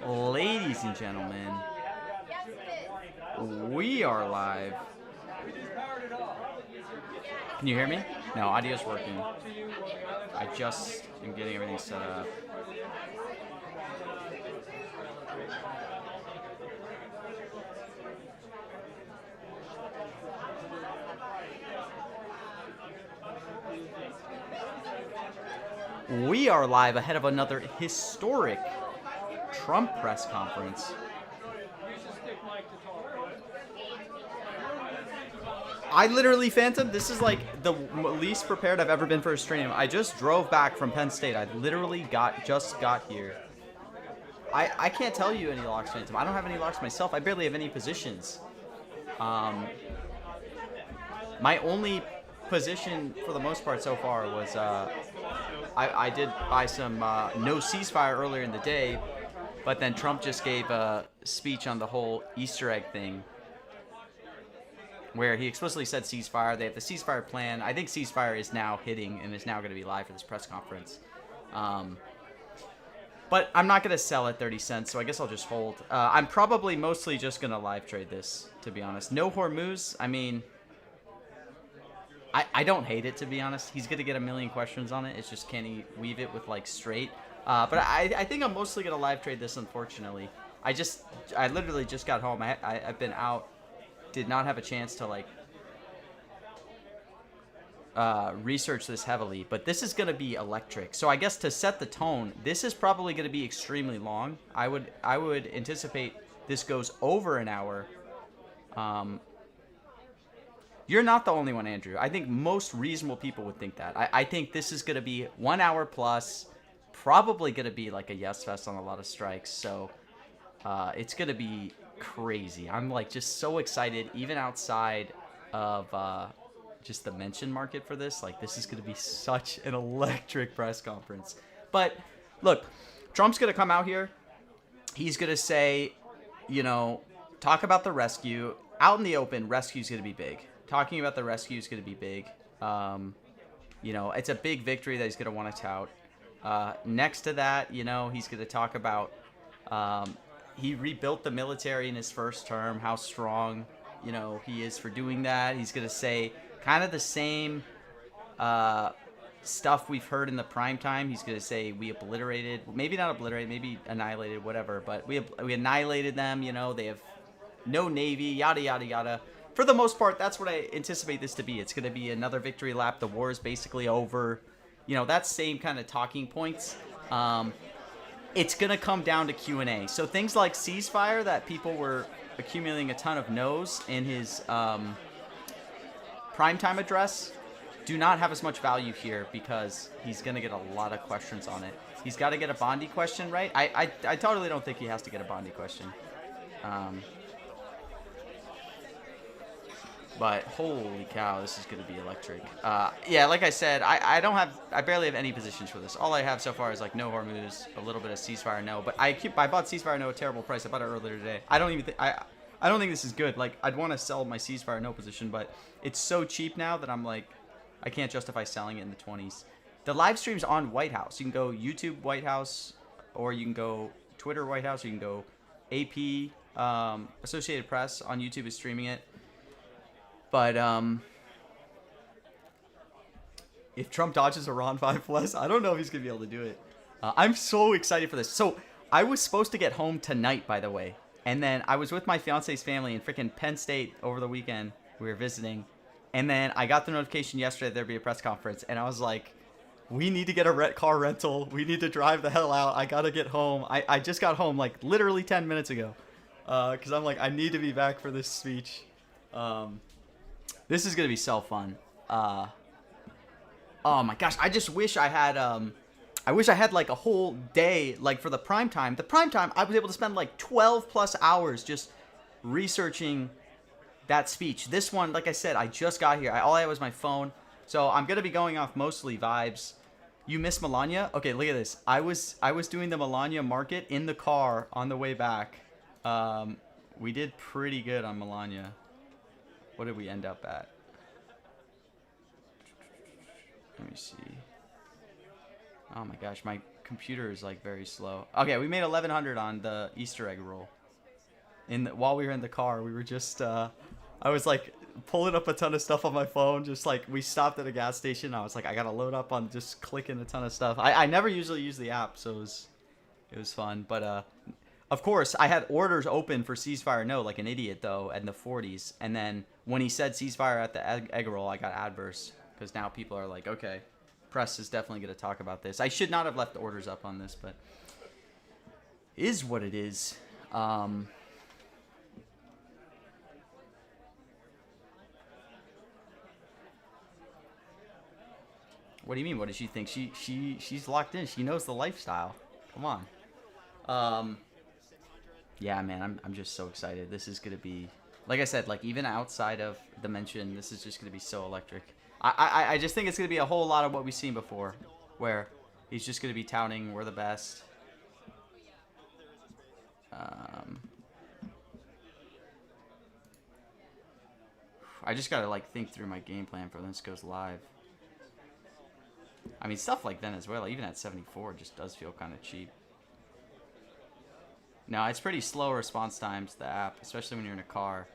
Ladies and gentlemen, we are live. Can you hear me? No, audio's working. I just am getting everything set up. We are live ahead of another historic Trump press conference. I literally, Phantom, this is like the least prepared I've ever been for a stream. I just drove back from Penn State. I literally just got here. I can't tell you any locks, Phantom. I don't have any locks myself. I barely have any positions. My only position for the most part so far was I did buy some no ceasefire earlier in the day, but then Trump just gave a speech on the whole Easter egg thing, where he explicitly said ceasefire. They have the ceasefire plan. I think ceasefire is now hitting and is now going to be live for this press conference. But I'm not going to sell at 30 cents, so I guess I'll just hold. I'm probably mostly just going to live trade this, to be honest. No Hormuz, I mean, I don't hate it, to be honest. He's going to get a million questions on it. It's just, can he weave it with, like, straight? But I think I'm mostly going to live trade this, unfortunately. I literally just got home. I've been out. Did not have a chance to, like, research this heavily. But this is going to be electric. So I guess to set the tone, this is probably going to be extremely long. I would anticipate this goes over an hour. You're not the only one, Andrew. I think most reasonable people would think that. I think this is going to be 1 hour plus, probably going to be like a yes fest on a lot of strikes. So it's going to be crazy. I'm like just so excited, even outside of just the mention market for this. Like, this is going to be such an electric press conference. But look, Trump's going to come out here. He's going to say, you know, talk about the rescue. Out in the open, rescue's going to be big. Talking about the rescue is going to be big. You know, it's a big victory that he's going to want to tout. Next to that, you know, he's going to talk about he rebuilt the military in his first term, how strong, you know, he is for doing that. He's going to say kind of the same stuff we've heard in the prime time. He's going to say we obliterated, maybe not obliterated, maybe annihilated, whatever, but we annihilated them, you know, they have no navy, yada, yada, yada. For the most part, that's what I anticipate this to be. It's going to be another victory lap. The war is basically over. You know, that same kind of talking points. It's going to come down to Q&A. So things like ceasefire that people were accumulating a ton of no's in his primetime address do not have as much value here because he's going to get a lot of questions on it. He's got to get a Bondi question, right? I totally don't think he has to get a Bondi question. But holy cow, this is going to be electric. Yeah, like I said, I barely have any positions for this. All I have so far is like no Hormuz, a little bit of ceasefire no. But I bought ceasefire no at a terrible price. I bought it earlier today. I don't think this is good. Like, I'd want to sell my ceasefire no position, but it's so cheap now that I'm like, I can't justify selling it in the 20s. The live stream's on White House. You can go YouTube White House, or you can go Twitter White House, or you can go AP, Associated Press on YouTube is streaming it. But if Trump dodges Iran 5+, I don't know if he's going to be able to do it. I'm so excited for this. So I was supposed to get home tonight, by the way. And then I was with my fiance's family in freaking Penn State over the weekend. We were visiting. And then I got the notification yesterday that there'd be a press conference. And I was like, we need to get a car rental. We need to drive the hell out. I got to get home. I just got home like literally 10 minutes ago. Because I'm like, I need to be back for this speech. This is going to be so fun. Oh my gosh. I just wish I had, like a whole day, like for the prime time. The prime time, I was able to spend like 12 plus hours just researching that speech. This one, like I said, I just got here. All I had was my phone. So I'm going to be going off mostly vibes. You miss Melania? Okay, look at this. I was doing the Melania market in the car on the way back. We did pretty good on Melania. What did we end up at? Let me see. Oh my gosh, my computer is like very slow. Okay, we made 1100 on the Easter egg roll. While we were in the car, we were just I was like pulling up a ton of stuff on my phone. Just like we stopped at a gas station. I was like, I gotta load up on just clicking a ton of stuff. I never usually use the app, so it was fun. But of course, I had orders open for Ceasefire No, like an idiot though, in the 40s. And then when he said Ceasefire at the egg roll, I got adverse because now people are like, okay, press is definitely gonna talk about this. I should not have left orders up on this, but is what it is. What do you mean? What does she think? She's locked in. She knows the lifestyle. Come on. Yeah, man, I'm just so excited. This is gonna be, like I said, like even outside of Dimension, this is just gonna be so electric. I just think it's gonna be a whole lot of what we've seen before, where he's just gonna be touting we're the best. I just gotta like think through my game plan for when this goes live. I mean, stuff like Venezuela, even at 74, just does feel kind of cheap. No, it's pretty slow response times, the app, especially when you're in a car.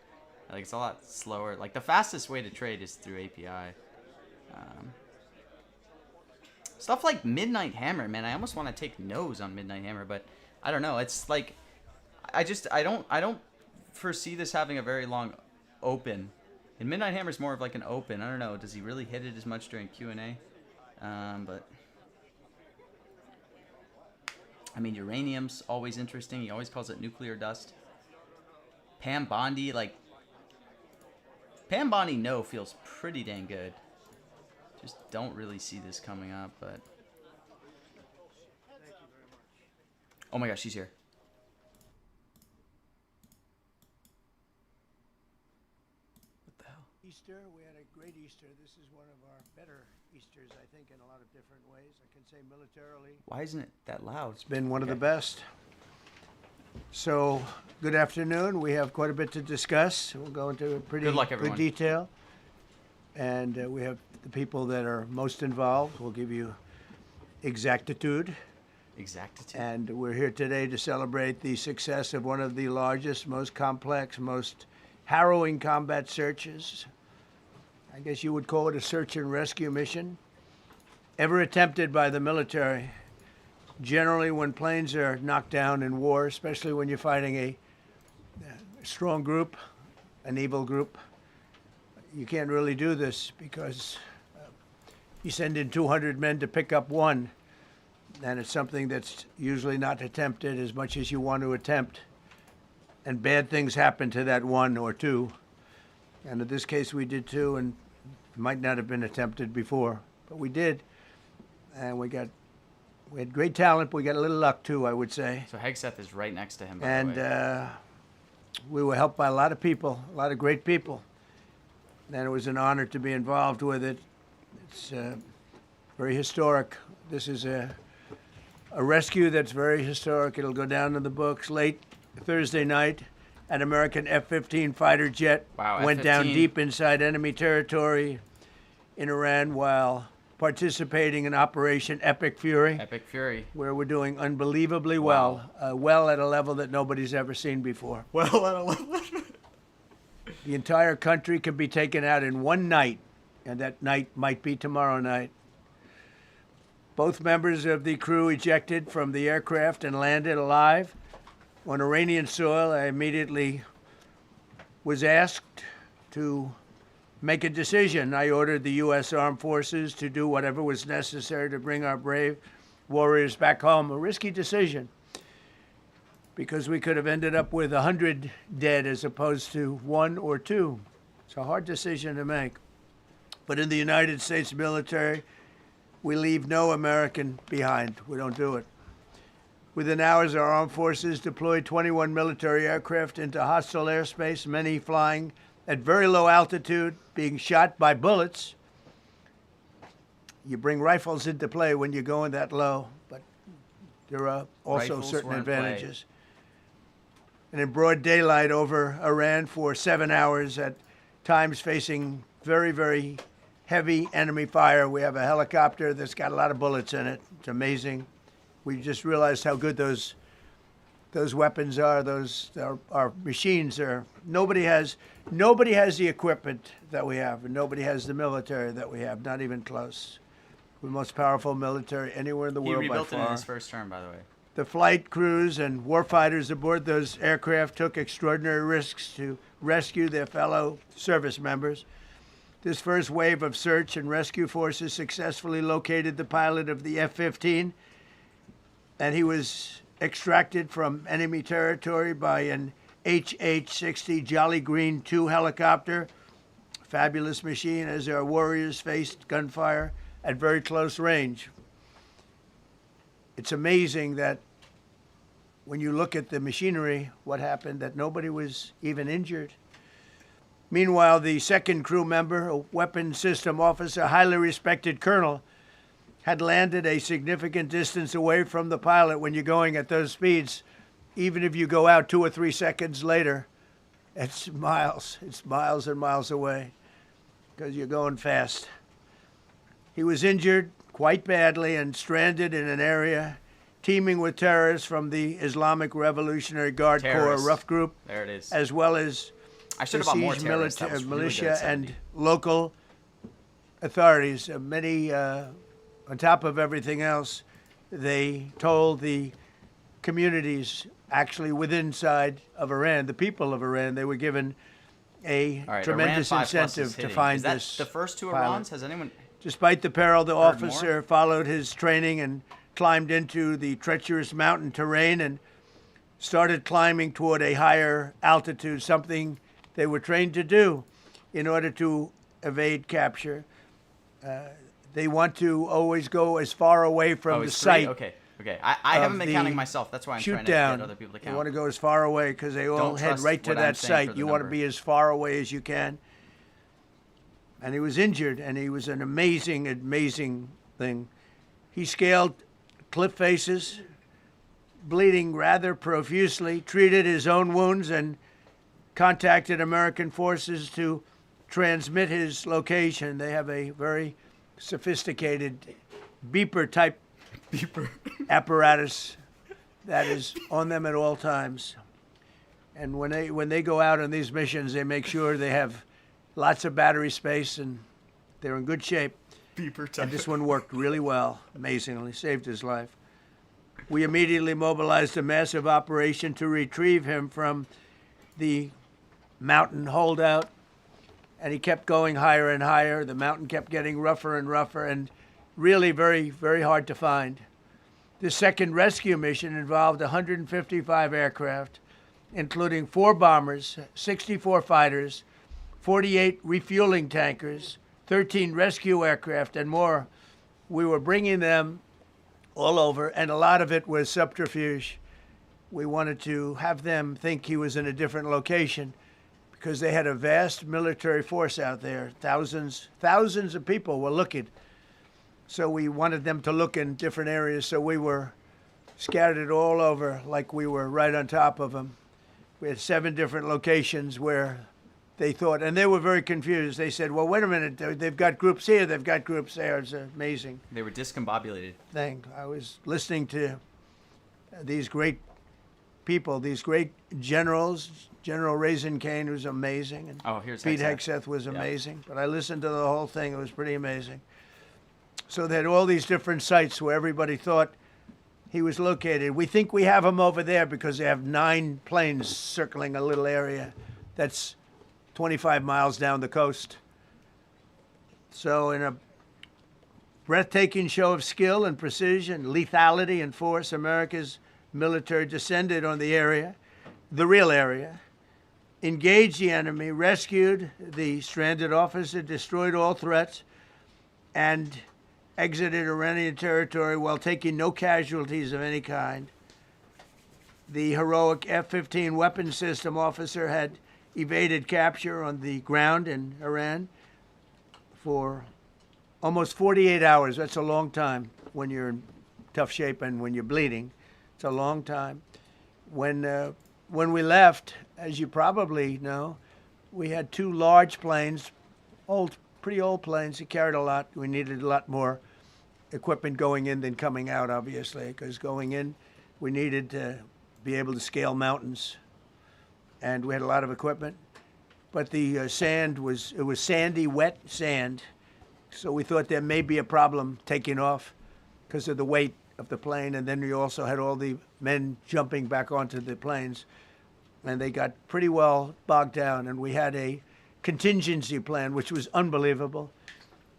Like, it's a lot slower. Like, the fastest way to trade is through API. Stuff like Midnight Hammer, man, I almost want to take no's on Midnight Hammer, but I don't know. It's like, I don't foresee this having a very long open. And Midnight Hammer's more of like an open. I don't know. Does he really hit it as much during Q&A? But I mean, uranium's always interesting. He always calls it nuclear dust. Pam Bondi, like Pam Bondi no feels pretty dang good. Just don't really see this coming up, but oh my gosh, she's here. What the hell? Easter, we had a great Easter. This is one of our better Easters, I think, in a lot of different ways. I can say militarily. Why isn't it that loud? It's been one of the best. So, good afternoon. We have quite a bit to discuss. We'll go into pretty good detail. And we have the people that are most involved. We'll give you exactitude. Exactitude. And we're here today to celebrate the success of one of the largest, most complex, most harrowing combat searches. I guess you would call it a search and rescue mission ever attempted by the military. Generally, when planes are knocked down in war, especially when you're fighting a strong group, an evil group, you can't really do this because you send in 200 men to pick up one, and it's something that's usually not attempted as much as you want to attempt. And bad things happen to that one or two. And in this case, we did two, and it might not have been attempted before, but we did. And we had great talent, but we got a little luck too, I would say. So Hegseth is right next to him, by the way. And we were helped by a lot of people, a lot of great people. And it was an honor to be involved with it. It's very historic. This is a rescue that's very historic. It'll go down in the books. Late Thursday night, an American F-15 fighter jet went down deep inside enemy territory in Iran while participating in Operation Epic Fury. Epic Fury. Where we're doing unbelievably well. Well at a level that nobody's ever seen before. Well at a level. The entire country could be taken out in one night, and that night might be tomorrow night. Both members of the crew ejected from the aircraft and landed alive on Iranian soil. I immediately was asked to make a decision. I ordered the U.S. Armed Forces to do whatever was necessary to bring our brave warriors back home. A risky decision, because we could have ended up with 100 dead as opposed to 1 or 2. It's a hard decision to make. But in the United States military, we leave no American behind. We don't do it. Within hours, our armed forces deployed 21 military aircraft into hostile airspace, many flying at very low altitude, being shot by bullets. You bring rifles into play when you're going that low, but there are also certain advantages. And in broad daylight over Iran for 7 hours, at times facing very, very heavy enemy fire. We have a helicopter that's got a lot of bullets in it. It's amazing. We just realized how good those weapons are. Those our machines are. Nobody has the equipment that we have, and nobody has the military that we have. Not even close. We're the most powerful military anywhere in the He world by rebuilt it in far. his first term, by the way. The flight crews and warfighters aboard those aircraft took extraordinary risks to rescue their fellow service members. This first wave of search and rescue forces successfully located the pilot of the F-15, and he was extracted from enemy territory by an HH-60 Jolly Green II helicopter. Fabulous machine as our warriors faced gunfire at very close range. It's amazing that when you look at the machinery, what happened, that nobody was even injured. Meanwhile, the second crew member, a weapons system officer, highly respected colonel, had landed a significant distance away from the pilot. When you're going at those speeds, even if you go out 2 or 3 seconds later, it's miles and miles away because you're going fast. He was injured quite badly and stranded in an area teeming with terrorists from the Islamic Revolutionary Guard Corps Terrorists. rough group, There it is. as well as I should have bought more besieged terrorists. That was really good militia at and 70. local authorities. Many, on top of everything else, they told the communities actually within inside of Iran, the people of Iran, they were given a All right, tremendous Iran 5+ is incentive to hitting. find Is that this the first two pilot. Irans? Has anyone? Despite the peril, the Heard more? officer followed his training and climbed into the treacherous mountain terrain and started climbing toward a higher altitude, something they were trained to do in order to evade capture. They want to always go as far away from Oh, the it's site. three? Okay. I haven't been the counting myself. That's why I'm trying Shoot to down. get other people to You count. want to go as far away because they all Don't head trust right to what I'm that saying for site. the You want to number. be as far away as you can. And he was injured, and he was an amazing, amazing thing. He scaled cliff faces, bleeding rather profusely, treated his own wounds, and contacted American forces to transmit his location. They have a very sophisticated beeper type Beeper. apparatus that is on them at all times. And when they go out on these missions, they make sure they have lots of battery space and they're in good shape. Beeper And this one worked really well, amazingly, saved his life. We immediately mobilized a massive operation to retrieve him from the mountain holdout, and he kept going higher and higher. The mountain kept getting rougher and rougher, and really very, very hard to find. The second rescue mission involved 155 aircraft, including 4 bombers, 64 fighters, 48 refueling tankers, 13 rescue aircraft, and more. We were bringing them all over, and a lot of it was subterfuge. We wanted to have them think he was in a different location because they had a vast military force out there. Thousands of people were looking. So we wanted them to look in different areas, so we were scattered all over like we were right on top of them. We had 7 different locations where they thought, and they were very confused. They said, well, wait a minute, they've got groups here, they've got groups there. It's an amazing They were discombobulated. thing. I was listening to these great people, these great generals. General Raisin Kane was amazing, and Oh, here's Pete Hegseth. Hegseth was Yeah. amazing. But I listened to the whole thing. It was pretty amazing. So they had all these different sites where everybody thought he was located. We think we have him over there because they have 9 planes circling a little area that's 25 miles down the coast. So in a breathtaking show of skill and precision, lethality and force, America's military descended on the area, the real area, engaged the enemy, rescued the stranded officer, destroyed all threats, and exited Iranian territory while taking no casualties of any kind. The heroic F-15 weapons system officer had evaded capture on the ground in Iran for almost 48 hours. That's a long time when you're in tough shape and when you're bleeding. It's a long time. When we left, as you probably know, we had 2 large planes, old pretty old planes. It carried a lot. We needed a lot more equipment going in than coming out, obviously, because going in, we needed to be able to scale mountains, and we had a lot of equipment. But the sand was sandy, wet sand, so we thought there may be a problem taking off because of the weight of the plane, and then we also had all the men jumping back onto the planes, and they got pretty well bogged down, and we had a contingency plan, which was unbelievable,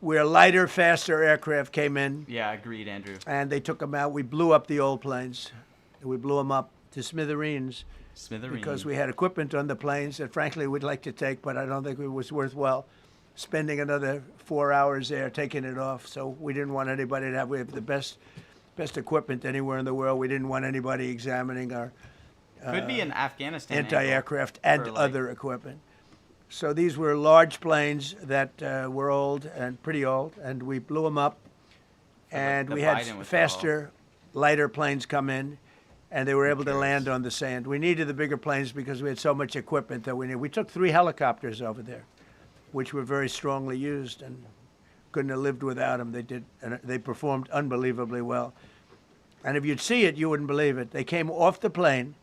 where lighter, faster aircraft came in, Yeah, agreed, Andrew. and they took them out. We blew up the old planes. We blew them up to smithereens because we had equipment on the planes that, frankly, we'd like to take, but I don't think it was worthwhile spending another 4 hours there taking it off. So we didn't want anybody to have. We have the best equipment anywhere in the world. We didn't want anybody examining our Could be an Afghanistan angle anti-aircraft and for, like- other equipment. So these were large planes that were old and pretty old, and we blew them up. And the we had Biden was faster, lighter planes come in, and they were able to land on the sand. We needed the bigger planes because we had so much equipment that we needed. We took 3 helicopters over there, which were very strongly used, and couldn't have lived without them. They did, and they performed unbelievably well. And if you'd see it, you wouldn't believe it. They came off the plane,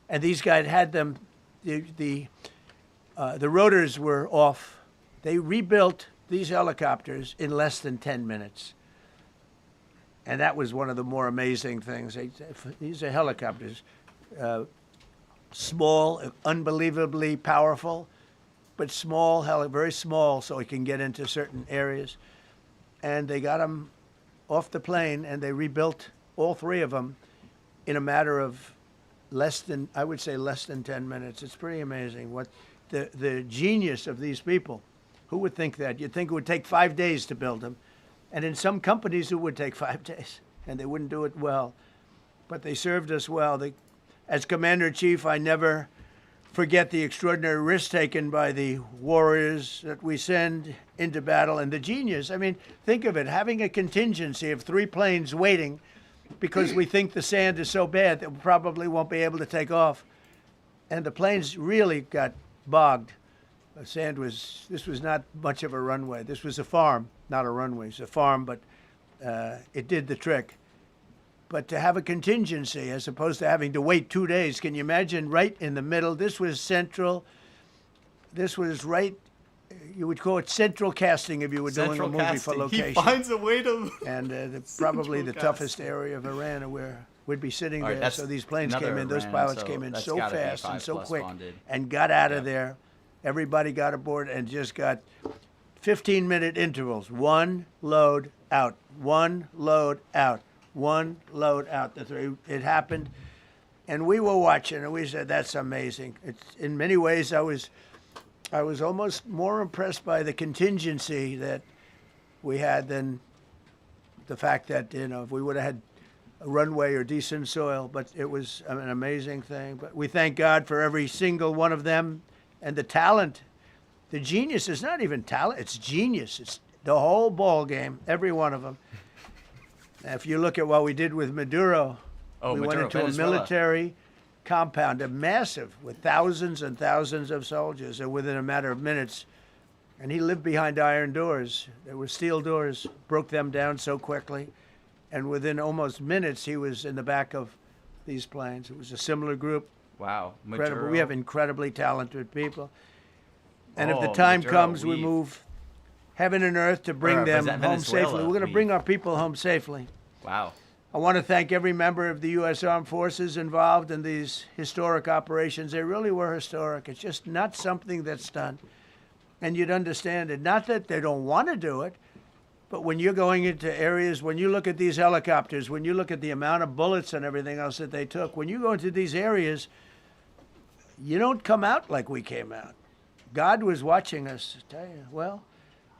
and these guys had them. The rotors were off. They rebuilt these helicopters in less than 10 minutes. And that was one of the more amazing things. These are helicopters, small, unbelievably powerful, but small, very small, so it can get into certain areas. And they got them off the plane, and they rebuilt all 3 of them in a matter of less than 10 minutes. It's pretty amazing what the genius of these people. Who would think that? You'd think it would take 5 days to build them. And in some companies, it would take 5 days, and they wouldn't do it well. But they served us well. As Commander-in-Chief, I never forget the extraordinary risk taken by the warriors that we send into battle, and the genius. I mean, think of it, having a contingency of 3 planes waiting because we think the sand is so bad that we probably won't be able to take off. And the planes really got bogged. This was not much of a runway. This was a farm, not a runway. It's a farm, but it did the trick. But to have a contingency as opposed to having to wait 2 days, can you imagine right in the middle? This was central. This was right, you would call it central casting if you were doing a movie for location. He finds a way to... And probably the toughest area of Iran where we'd be sitting All right, there. that's So these planes came in, another those Iran, pilots so came in that's so gotta be fast and 5 so plus quick bonded. and got out of Yep. there. Everybody got aboard and just got 15-minute intervals. 1 load out, 1 load out, 1 load out. It happened, and we were watching, and we said, "That's amazing." In many ways, I was almost more impressed by the contingency that we had than the fact that if we would have had a runway or decent soil. But it was an amazing thing. But we thank God for every single one of them. And the talent, the genius is not even talent, it's genius. It's the whole ball game, every one of them. If you look at what we did with Maduro, we went into Venezuela. a military compound, a massive, with thousands and thousands of soldiers, and within a matter of minutes, and he lived behind iron doors. There were steel doors, broke them down so quickly, and within almost minutes, he was in the back of these planes. It was a similar group. Wow. Incredible. Maduro. We have incredibly talented people. And if the Oh, time Maduro, comes, we we- move heaven and earth to bring them represent home Venezuela, safely. We're going to we- bring our people home safely. Wow. I want to thank every member of the U.S. Armed Forces involved in these historic operations. They really were historic. It's just not something that's done. And you'd understand it. Not that they don't want to do it, but when you're going into areas, when you look at these helicopters, when you look at the amount of bullets and everything else that they took, when you go into these areas, you don't come out like we came out. God was watching us. I tell you, well,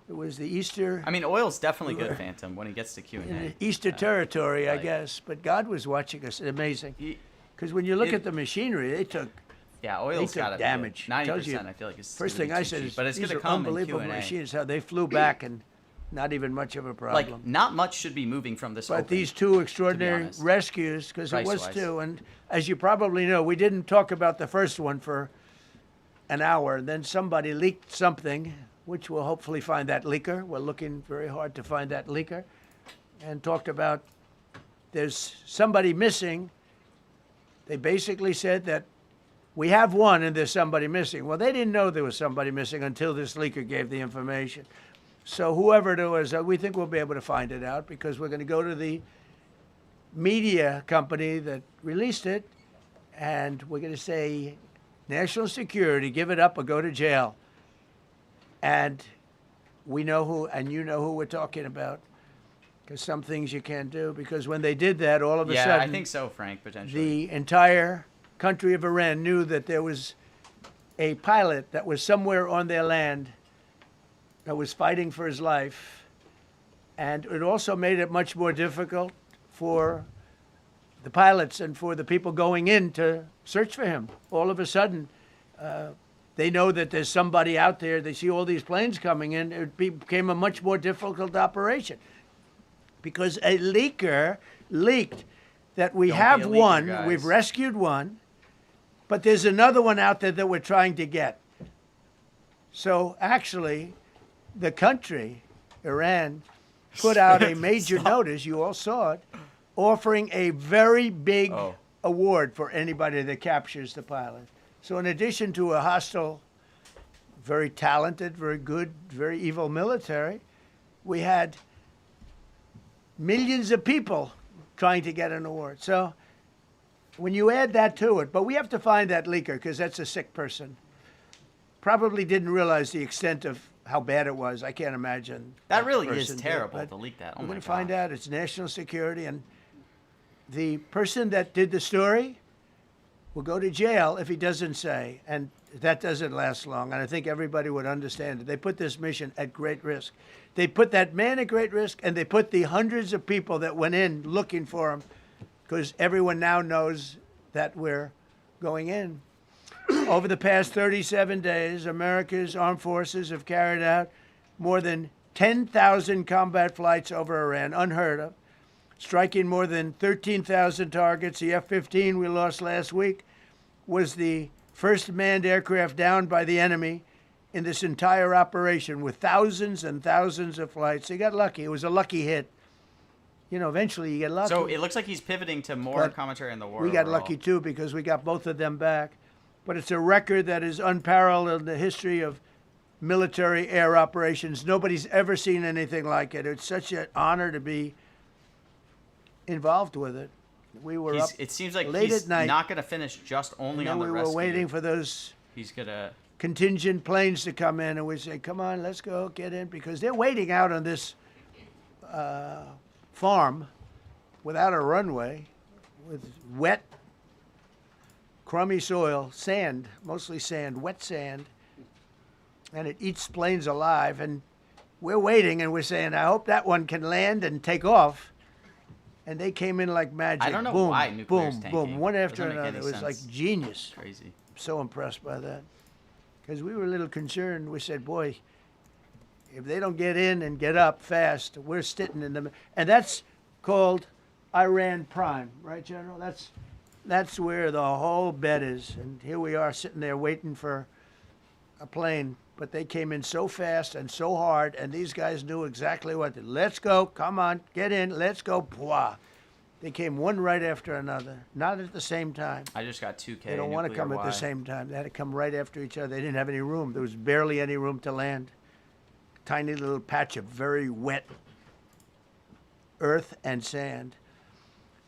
it was the Easter. I mean, oil's definitely good, Phantom, when it gets to Q&A. Easter territory, I like- guess. But God was watching us. Amazing. He- Because when you look it- at the machinery, they took Yeah, oil's took got to damage. be 90%. Tells you- I feel like it's first gonna thing be I too said cheap, is but it's these going are to come in unbelievable Q&A. machines. How they flew back and not even much of a problem. Like, not much should be moving from this But open, these 2 extraordinary honest. rescues, because it was Price-wise. 2, and as you probably know, we didn't talk about the first one for an hour. Then somebody leaked something which will hopefully find that leaker. We're looking very hard to find that leaker. And talked about there's somebody missing. They basically said that we have one and there's somebody missing. Well, they didn't know there was somebody missing until this leaker gave the information. So whoever it was, we think we'll be able to find it out because we're going to go to the media company that released it, and we're going to say, national security, give it up or go to jail. And we know who, and you know who we're talking about, because some things you can't do. Because when they did that, all of a Yeah, sudden, I think so, Frank, potentially. the entire country of Iran knew that there was a pilot that was somewhere on their land that was fighting for his life. And it also made it much more difficult for the pilots and for the people going in to search for him. All of a sudden, they know that there's somebody out there. They see all these planes coming in. It became a much more difficult operation because a leaker leaked that we Don't have be a leaker, one, guys. we've rescued one, but there's another one out there that we're trying to get. So actually, the country, Iran, put out a major notice, you all saw it, offering a very big award for anybody that captures the pilot. So in addition to a hostile, very talented, very good, very evil military, we had millions of people trying to get an award. So when you add that to it, but we have to find that leaker because that's a sick person. Probably didn't realize the extent of how bad it was. I can't imagine. That really is person did, terrible but to leak that. Oh we're my going God. to find out. It's national security. And the person that did the story will go to jail if he doesn't say. And that doesn't last long. And I think everybody would understand it. They put this mission at great risk. They put that man at great risk, and they put the hundreds of people that went in looking for him, because everyone now knows that we're going in. Over the past 37 days, America's armed forces have carried out more than 10,000 combat flights over Iran, unheard of, striking more than 13,000 targets. The F-15 we lost last week was the first manned aircraft downed by the enemy in this entire operation, with thousands and thousands of flights. They got lucky. It was a lucky hit. You know, eventually you get lucky. So it looks like he's pivoting to more But commentary on the war. we got overall. lucky too because we got both of them back. But it's a record that is unparalleled in the history of military air operations. Nobody's ever seen anything like it. It's such an honor to be involved with it. We were up It seems like late he's at night, not going to finish just only and on then the we were rescue. waiting for those He's going to... contingent planes to come in, and we say, come on, let's go, get in, because they're waiting out on this farm without a runway, with wet, crummy soil, sand, mostly sand, wet sand, and it eats planes alive, and we're waiting, and we're saying, I hope that one can land and take off. And they came in like magic. I don't know boom, why nuclear's boom, tanking. boom, one after Doesn't make another. It any was like sense. genius. Crazy. So impressed by that, because we were a little concerned. We said, boy, if they don't get in and get up fast, we're sitting in them. And that's called Iran Prime, right, General? That's where the whole bet is. And here we are sitting there waiting for a plane. But they came in so fast and so hard, and these guys knew exactly what to do. Let's go, come on, get in, let's go. Bwah. They came one right after another, not at the same time. I just got 2K. They don't want to come at the same time. They had to come right after each other. They didn't have any room. There was barely any room to land. Tiny little patch of very wet earth and sand.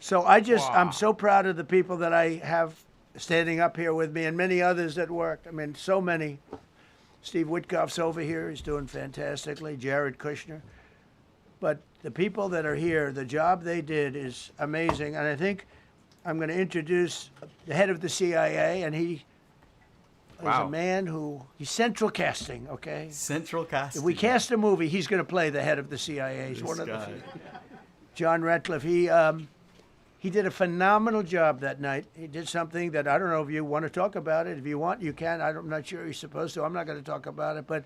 So I'm so proud of the people that I have standing up here with me, and many others that worked. I mean, so many. Steve Witkoff's over here. He's doing fantastically. Jared Kushner. But the people that are here, the job they did is amazing. And I think I'm going to introduce the head of the CIA, and he is a man who, he's central casting, okay? Central casting. If we cast a movie, he's going to play the head of the CIA. He's one of the few. John Ratcliffe, he did a phenomenal job that night. He did something that I don't know if you want to talk about it. If you want, you can. I'm not sure you're supposed to. I'm not going to talk about it. But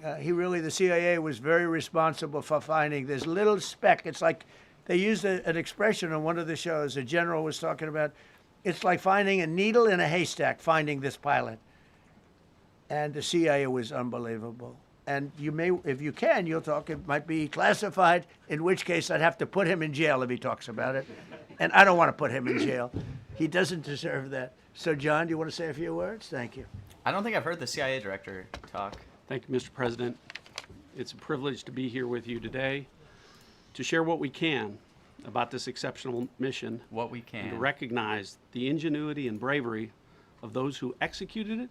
the CIA was very responsible for finding this little speck. It's like they used an expression on one of the shows. A general was talking about, it's like finding a needle in a haystack, finding this pilot. And the CIA was unbelievable. and you may, if you can, you'll talk. It might be classified, in which case I'd have to put him in jail if he talks about it. And I don't want to put him in jail. He doesn't deserve that. So, John, do you want to say a few words? Thank you. I don't think I've heard the CIA director talk. Thank you, Mr. President. It's a privilege to be here with you today to share what we can about this exceptional mission, What we and can. to recognize the ingenuity and bravery of those who executed it,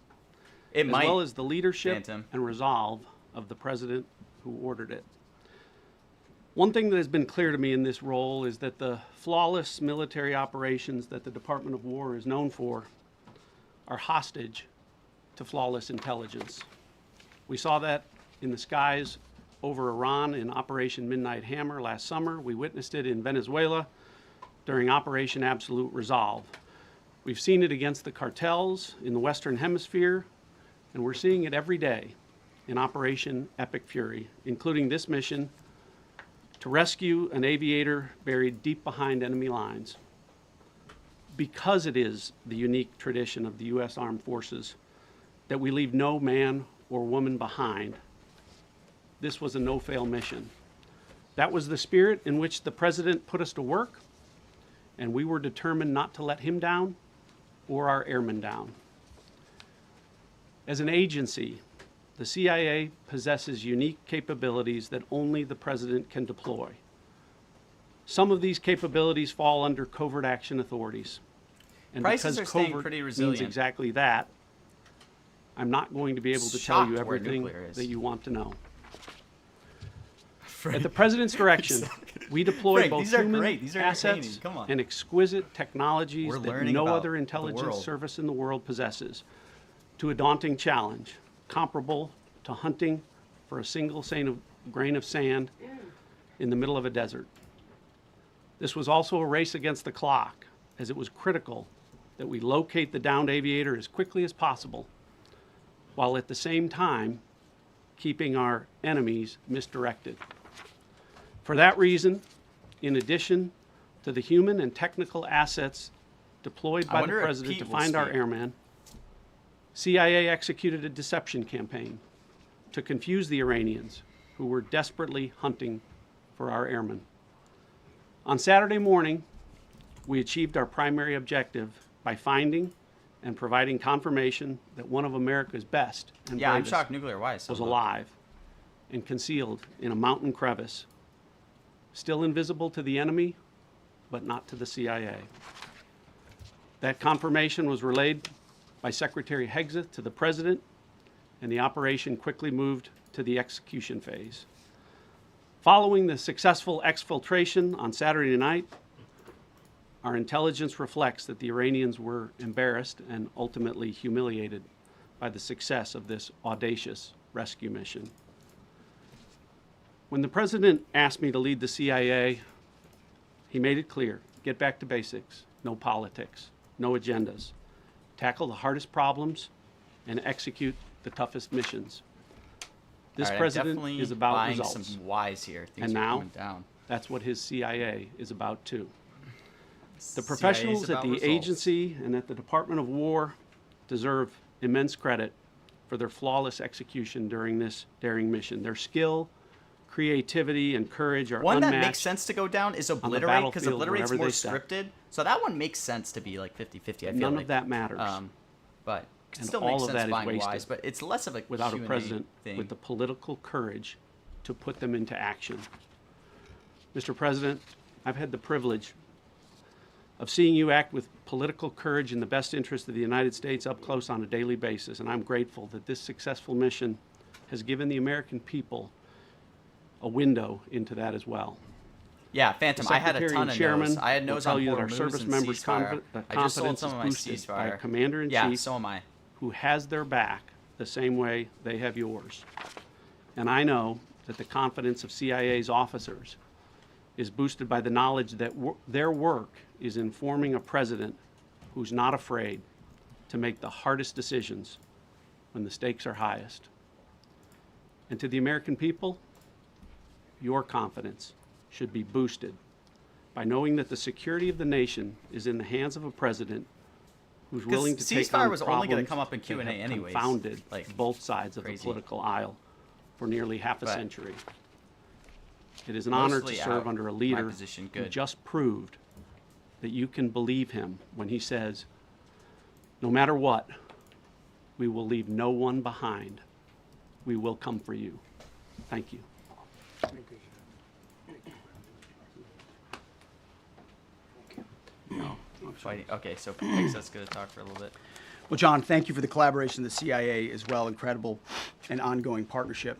It as might. well as the leadership Phantom. and resolve of the president who ordered it. One thing that has been clear to me in this role is that the flawless military operations that the Department of War is known for are hostage to flawless intelligence. We saw that in the skies over Iran in Operation Midnight Hammer last summer. We witnessed it in Venezuela during Operation Absolute Resolve. We've seen it against the cartels in the Western Hemisphere, and we're seeing it every day in Operation Epic Fury, including this mission to rescue an aviator buried deep behind enemy lines. Because it is the unique tradition of the U.S. Armed Forces that we leave no man or woman behind, this was a no-fail mission. That was the spirit in which the president put us to work, and we were determined not to let him down or our airmen down. As an agency, the CIA possesses unique capabilities that only the president can deploy. Some of these capabilities fall under covert action authorities. And Prices because are staying covert pretty means resilient. exactly that, I'm not going to be able to tell Shocked you where everything nuclear is. that you want to know. At the president's direction, we deployed Frank, both these are human great. These are assets entertaining. Come on. and exquisite technologies We're that learning no about other the intelligence world. service in the world possesses to a daunting challenge comparable to hunting for a single grain of sand in the middle of a desert. This was also a race against the clock, as it was critical that we locate the downed aviator as quickly as possible, while at the same time keeping our enemies misdirected. For that reason, in addition to the human and technical assets deployed I by the wonder if president to Pete will find our speak. airmen, CIA executed a deception campaign to confuse the Iranians who were desperately hunting for our airmen. On Saturday morning, we achieved our primary objective by finding and providing confirmation that one of America's best and Yeah, I'm bravest shocked nuclear wise. was alive and concealed in a mountain crevice, still invisible to the enemy, but not to the CIA. That confirmation was relayed by Secretary Hegseth to the President, and the operation quickly moved to the execution phase. Following the successful exfiltration on Saturday night, our intelligence reflects that the Iranians were embarrassed and ultimately humiliated by the success of this audacious rescue mission. When the president asked me to lead the CIA, he made it clear, get back to basics, no politics, no agendas, tackle the hardest problems, and execute the toughest missions. This All right, I'm president definitely is about buying results. some whys here. Things And are now, coming down. That's what his CIA is about too. The CIA is professionals at about the results. agency and at the Department of War deserve immense credit for their flawless execution during this daring mission. Their skill, creativity, and courage are One that unmatched. makes sense to go down is Obliterate, because battlefield Obliterate's wherever more they step. scripted. So that one makes sense to be like 50-50, I feel None like. of that matters But it And still all makes of sense that is buying wasted wise, but it's less of a without a Q&A president thing. with the political courage to put them into action. Mr. President, I've had the privilege of seeing you act with political courage in the best interest of the United States up close on a daily basis, and I'm grateful that this successful mission has given the American people a window into that as well. Yeah, Phantom, The I had a Secretary ton and of Chairman no's. I had will no's tell on you that our Hormuz service and members' ceasefire. I just sold confidence some is of my boosted by a ceasefire. Commander-in-Chief Yeah, so am I. who has their back the same way they have yours. And I know that the confidence of CIA's officers is boosted by the knowledge that their work is informing a president who's not afraid to make the hardest decisions when the stakes are highest. And to the American people, your confidence should be boosted by knowing that the security of the nation is in the hands of a president who's willing to take ceasefire on was only gonna problems come up in that Q&A have anyways. confounded Like, both sides of crazy. the political aisle for nearly half a Right. century. It is an honor to Mostly serve out. under a My leader position, who good. just proved that you can believe him when he says, no matter what, we will leave no one behind. We will come for you. Thank you. No, I'm fighting. Okay, so Pixet's gonna talk for a little bit. Well, John, thank you for the collaboration of the CIA as well. Incredible and ongoing partnership.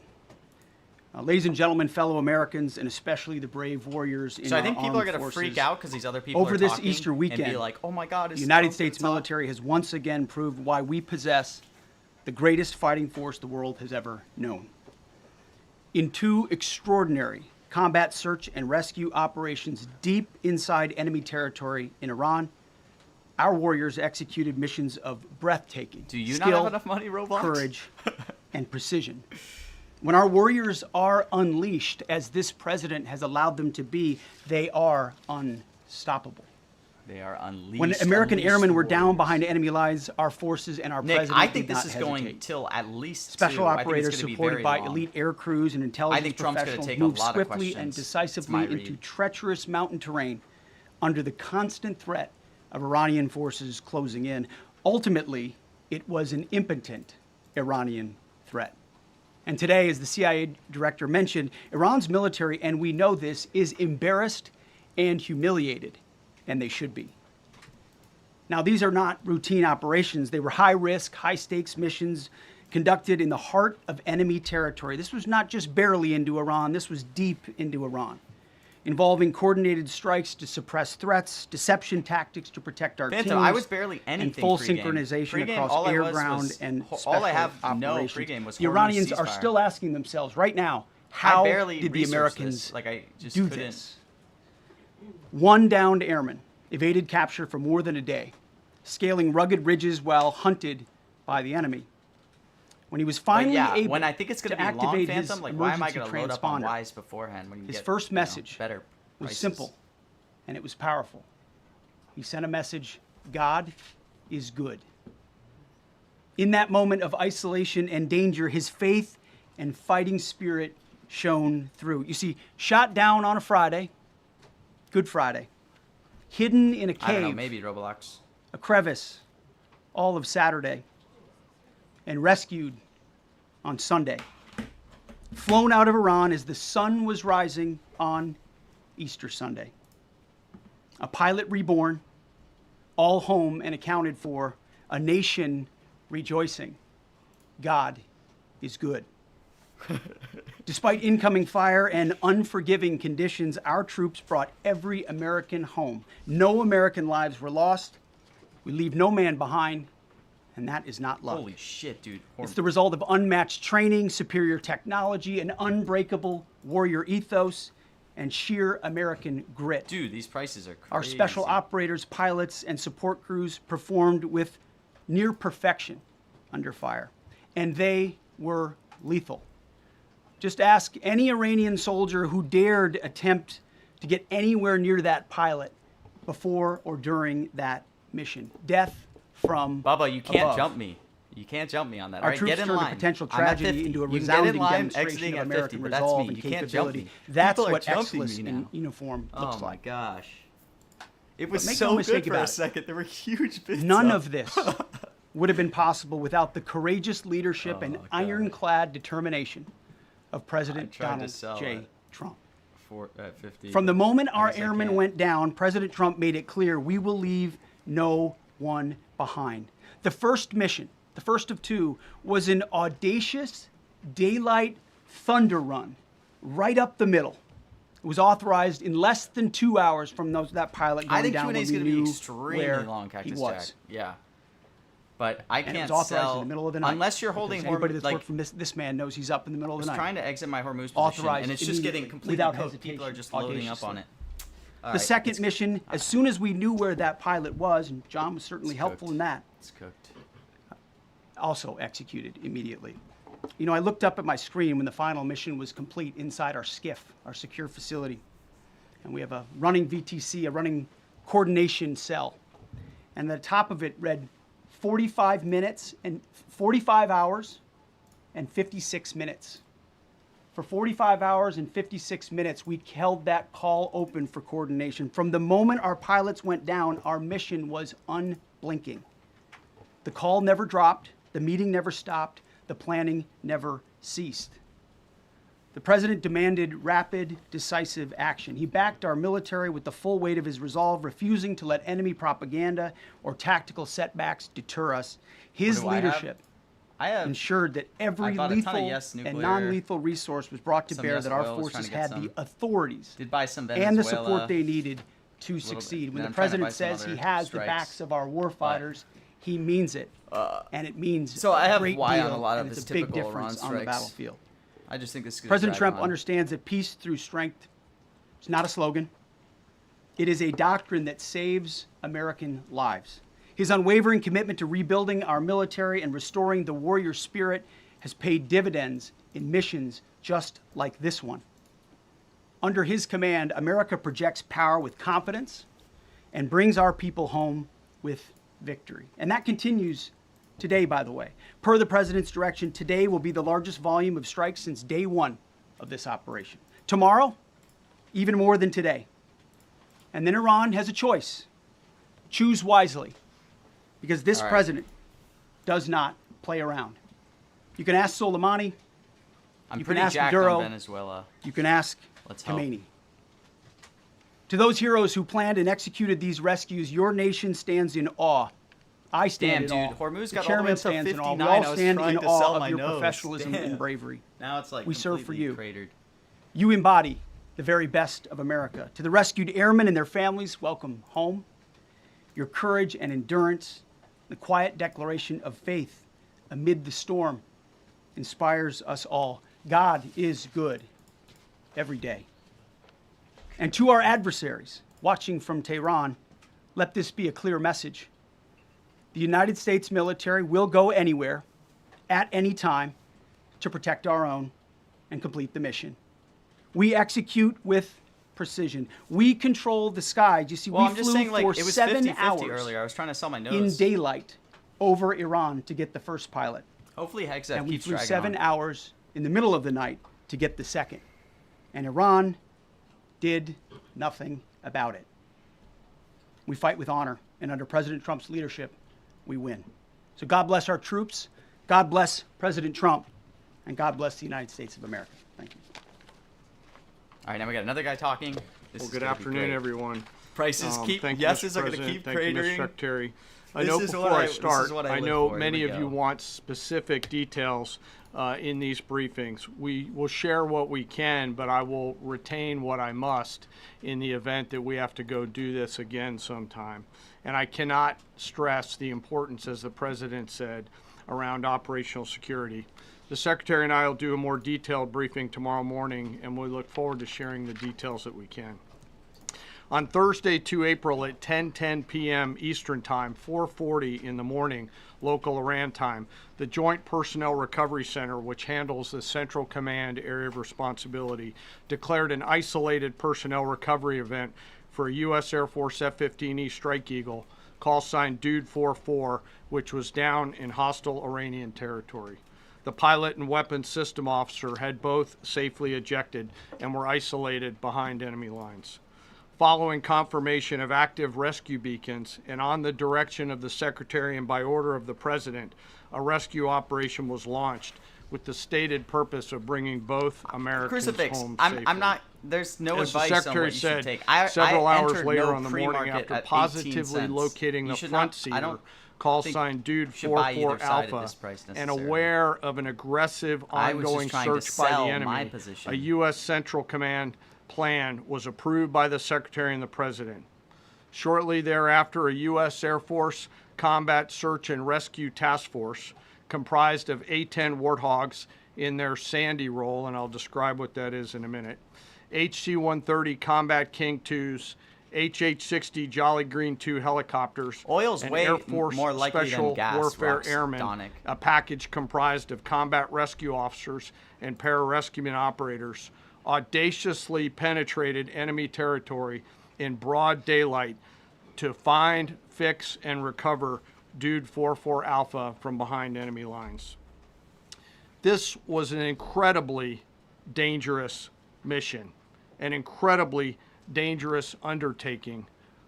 Ladies and gentlemen, fellow Americans, and especially the brave warriors in So I our think people armed are gonna freak forces, out because these other people over are this talking Easter and be weekend, like, "Oh my God, is the United Trump States gonna talk?" military has once again proved why we possess the greatest fighting force the world has ever known. In two extraordinary combat search and rescue operations deep inside enemy territory in Iran, our warriors executed missions of breathtaking Do you not skill, have enough money, Roblox? courage, and precision. When our warriors are unleashed, as this president has allowed them to be, they are unstoppable. They are unleashed. When American unleashed airmen were down warriors. behind enemy lines, our forces and our Nick, president I think did this not is going hesitate. till at least Special 2. I think it's operators gonna be supported very by long. elite air crews and intelligence Trump's gonna professionals take a moved lot of swiftly and questions. It's decisively my into read. treacherous mountain terrain under the constant threat of Iranian forces closing in. Ultimately, it was an impotent Iranian threat. And today, as the CIA director mentioned, Iran's military, and we know this, is embarrassed and humiliated, and they should be. Now, these are not routine operations. They were high risk, high stakes missions conducted in the heart of enemy territory. This was not just barely into Iran, this was deep into Iran, involving coordinated strikes to suppress threats, deception tactics to protect our Phantom, teams, I was barely anything and full pregame. synchronization Pregame, across all I air, was ground, was- and all special I have no operations. pregame was The Hormuz Iranians are ceasefire. still asking themselves right now, I how barely did the researched Americans this. Like I just do couldn't. this? One downed airman evaded capture for more than a day, scaling rugged ridges while hunted by the enemy. When he was But finally yeah, able when I think it's going to to be long, activate his Phantom, like why am I emergency going to load up on transponder, Wise beforehand when you his get first message better was prices? simple, and it was powerful. He sent a message: God is good. In that moment of isolation and danger, his faith and fighting spirit shone through. You see, shot down on a Friday, Good Friday, hidden in a I don't know, cave, maybe Roblox. a crevice, all of Saturday, and rescued on Sunday. Flown out of Iran as the sun was rising on Easter Sunday. A pilot reborn, all home and accounted for, a nation rejoicing. God is good. Despite incoming fire and unforgiving conditions, our troops brought every American home. No American lives were lost. We leave no man behind, and that is not luck. Holy shit, dude. It's the result of unmatched training, superior technology, an unbreakable warrior ethos, and sheer American grit. Dude, these prices are crazy. Our special operators, pilots, and support crews performed with near perfection under fire, and they were lethal. Just ask any Iranian soldier who dared attempt to get anywhere near that pilot before or during that mission. Death from Bubba, you can't above. jump me. You can't jump me on that. Our All right, troops get in turned a line. potential I'm at tragedy 50. into a You can get in resounding line, demonstration exiting of at 50, American but that's resolve me. and You can't jump capability. me. That's People are what jumping excellence me in now. uniform Oh looks my like. gosh. It was make so no mistake good for a about it. second. There were huge bits None up. of this would have been possible without the courageous leadership and God. ironclad determination of President tried to Donald sell J. it. Trump. At 50. From the moment I our guess I airmen can't. went down, President Trump made it clear we will leave no one behind. The first mission, the first of two, was an audacious daylight thunder run right up the middle. It was authorized in less than 2 hours from that pilot going I think down Q&A when is we going to be knew extremely where long, he Cactus was. Jack. Yeah. But I And it can't was authorized sell in the middle of the night. unless you're holding because anybody Hormuz. that's Like, worked from this man knows he's up in the middle of I the was night. trying to exit my Hormuz position, Authorized and it's just getting immediately, completely without cooked. People are hesitation, just loading up on audaciously. it. All The right, second it's- mission, as soon as we knew where that pilot was, and John was certainly It's helpful cooked. in that, It's cooked. also executed immediately. You know, I looked up at my screen when the final mission was complete inside our SCIF, our secure facility. And we have a running VTC, a running coordination cell. And the top of it read 45 minutes and 45 hours and 56 minutes. For 45 hours and 56 minutes, we held that call open for coordination. From the moment our pilots went down, our mission was unblinking. The call never dropped, the meeting never stopped, the planning never ceased. The president demanded rapid, decisive action. He backed our military with the full weight of his resolve, refusing to let enemy propaganda or tactical setbacks deter us. His What do I have? leadership I have ensured that every I bought a ton of lethal Yes and nuclear, non-lethal resource was brought to some bear Yes that our oil, was trying forces to get had some. the authorities did buy some Venezuela. and the support they needed to bit. succeed. And When the I'm trying to buy president some says he other has the strikes. backs of our warfighters, he means it, and it means So I a have great why on deal, a lot of and it's this a big typical Iran difference on the strikes. battlefield. I just think this is gonna President drag Trump on. understands that peace through strength is not a slogan. It is a doctrine that saves American lives. His unwavering commitment to rebuilding our military and restoring the warrior spirit has paid dividends in missions just like this one. Under his command, America projects power with confidence and brings our people home with victory. And that continues today, by the way. Per the president's direction, today will be the largest volume of strikes since day one of this operation. Tomorrow, even more than today. And then Iran has a choice. Choose wisely, because this All right. president does not play around. You can ask Soleimani, I'm you can pretty ask jacked Maduro. on Venezuela. you can ask Let's hope. Khomeini. To those heroes who planned and executed these rescues, your nation stands in awe. I stand Damn, in dude, awe. Hormuz The got all the way chairman up to stands in awe. We 59. all I was stand trying in to sell awe my of your nose. professionalism Damn. and bravery. Now it's like We serve for completely you. cratered. You embody the very best of America. To the rescued airmen and their families, welcome home. Your courage and endurance, the quiet declaration of faith amid the storm, inspires us all. God is good every day. And to our adversaries watching from Tehran, let this be a clear message. The United States military will go anywhere, at any time, to protect our own and complete the mission. We execute with precision. We control the skies. You see, Well, we I'm just flew saying, like, for it was 7 50-50 hours earlier. I was trying to sell my in nose. daylight over Iran to get the first pilot. Hopefully Hegseth And we keeps flew dragging 7 on. hours in the middle of the night to get the second. And Iran did nothing about it. We fight with honor, and under President Trump's leadership, we win. So God bless our troops, God bless President Trump, and God bless the United States of America. Thank you. All right, now we got another guy talking. This Well, is good gonna be afternoon, great. everyone. Prices keep Thank you, yeses Mr. are going to President. keep Thank you, Mr. cratering. Secretary. I This know is what before I this is start, what I I live know for. Here many we of you go. want specific details in these briefings. We will share what we can, but I will retain what I must in the event that we have to go do this again sometime. And I cannot stress the importance, as the President said, around operational security. The Secretary and I will do a more detailed briefing tomorrow morning, and we look forward to sharing the details that we can. On Thursday, 2 April at 10:10 p.m. Eastern Time, 4:40 in the morning, local Iran time, the Joint Personnel Recovery Center, which handles the Central Command area of responsibility, declared an isolated personnel recovery event for a U.S. Air Force F-15E Strike Eagle, call sign Dude 44, which was down in hostile Iranian territory. The pilot and weapons system officer had both safely ejected and were isolated behind enemy lines. Following confirmation of active rescue beacons and on the direction of the Secretary and by order of the President, a rescue operation was launched with the stated purpose of bringing both Americans Crucifix. home I'm safely. not. There's no As the advice on Secretary what you said, should take. I several hours entered later no on the morning pre-market after at 18 positively cents. locating You the should front not, I don't seater, call think sign Dude you should buy 44 either side at Alpha, this price and necessarily. aware of an aggressive I was just ongoing trying to search by the sell my enemy, position. a U.S. Central Command plan was approved by the Secretary and the President. Shortly thereafter, a U.S. Air Force Combat Search and Rescue Task Force comprised of A-10 Warthogs in their Sandy role, and I'll describe what that is in a minute, HC-130 Combat King 2s, HH-60 Jolly Green 2 helicopters, Oil's and way Air Force more likely than Special gas, Warfare Rox Airmen, Donick. a package comprised of combat rescue officers and pararescueman operators, audaciously penetrated enemy territory in broad daylight to find, fix, and recover Dude 44 Alpha from behind enemy lines. This was an incredibly dangerous mission, an incredibly dangerous undertaking,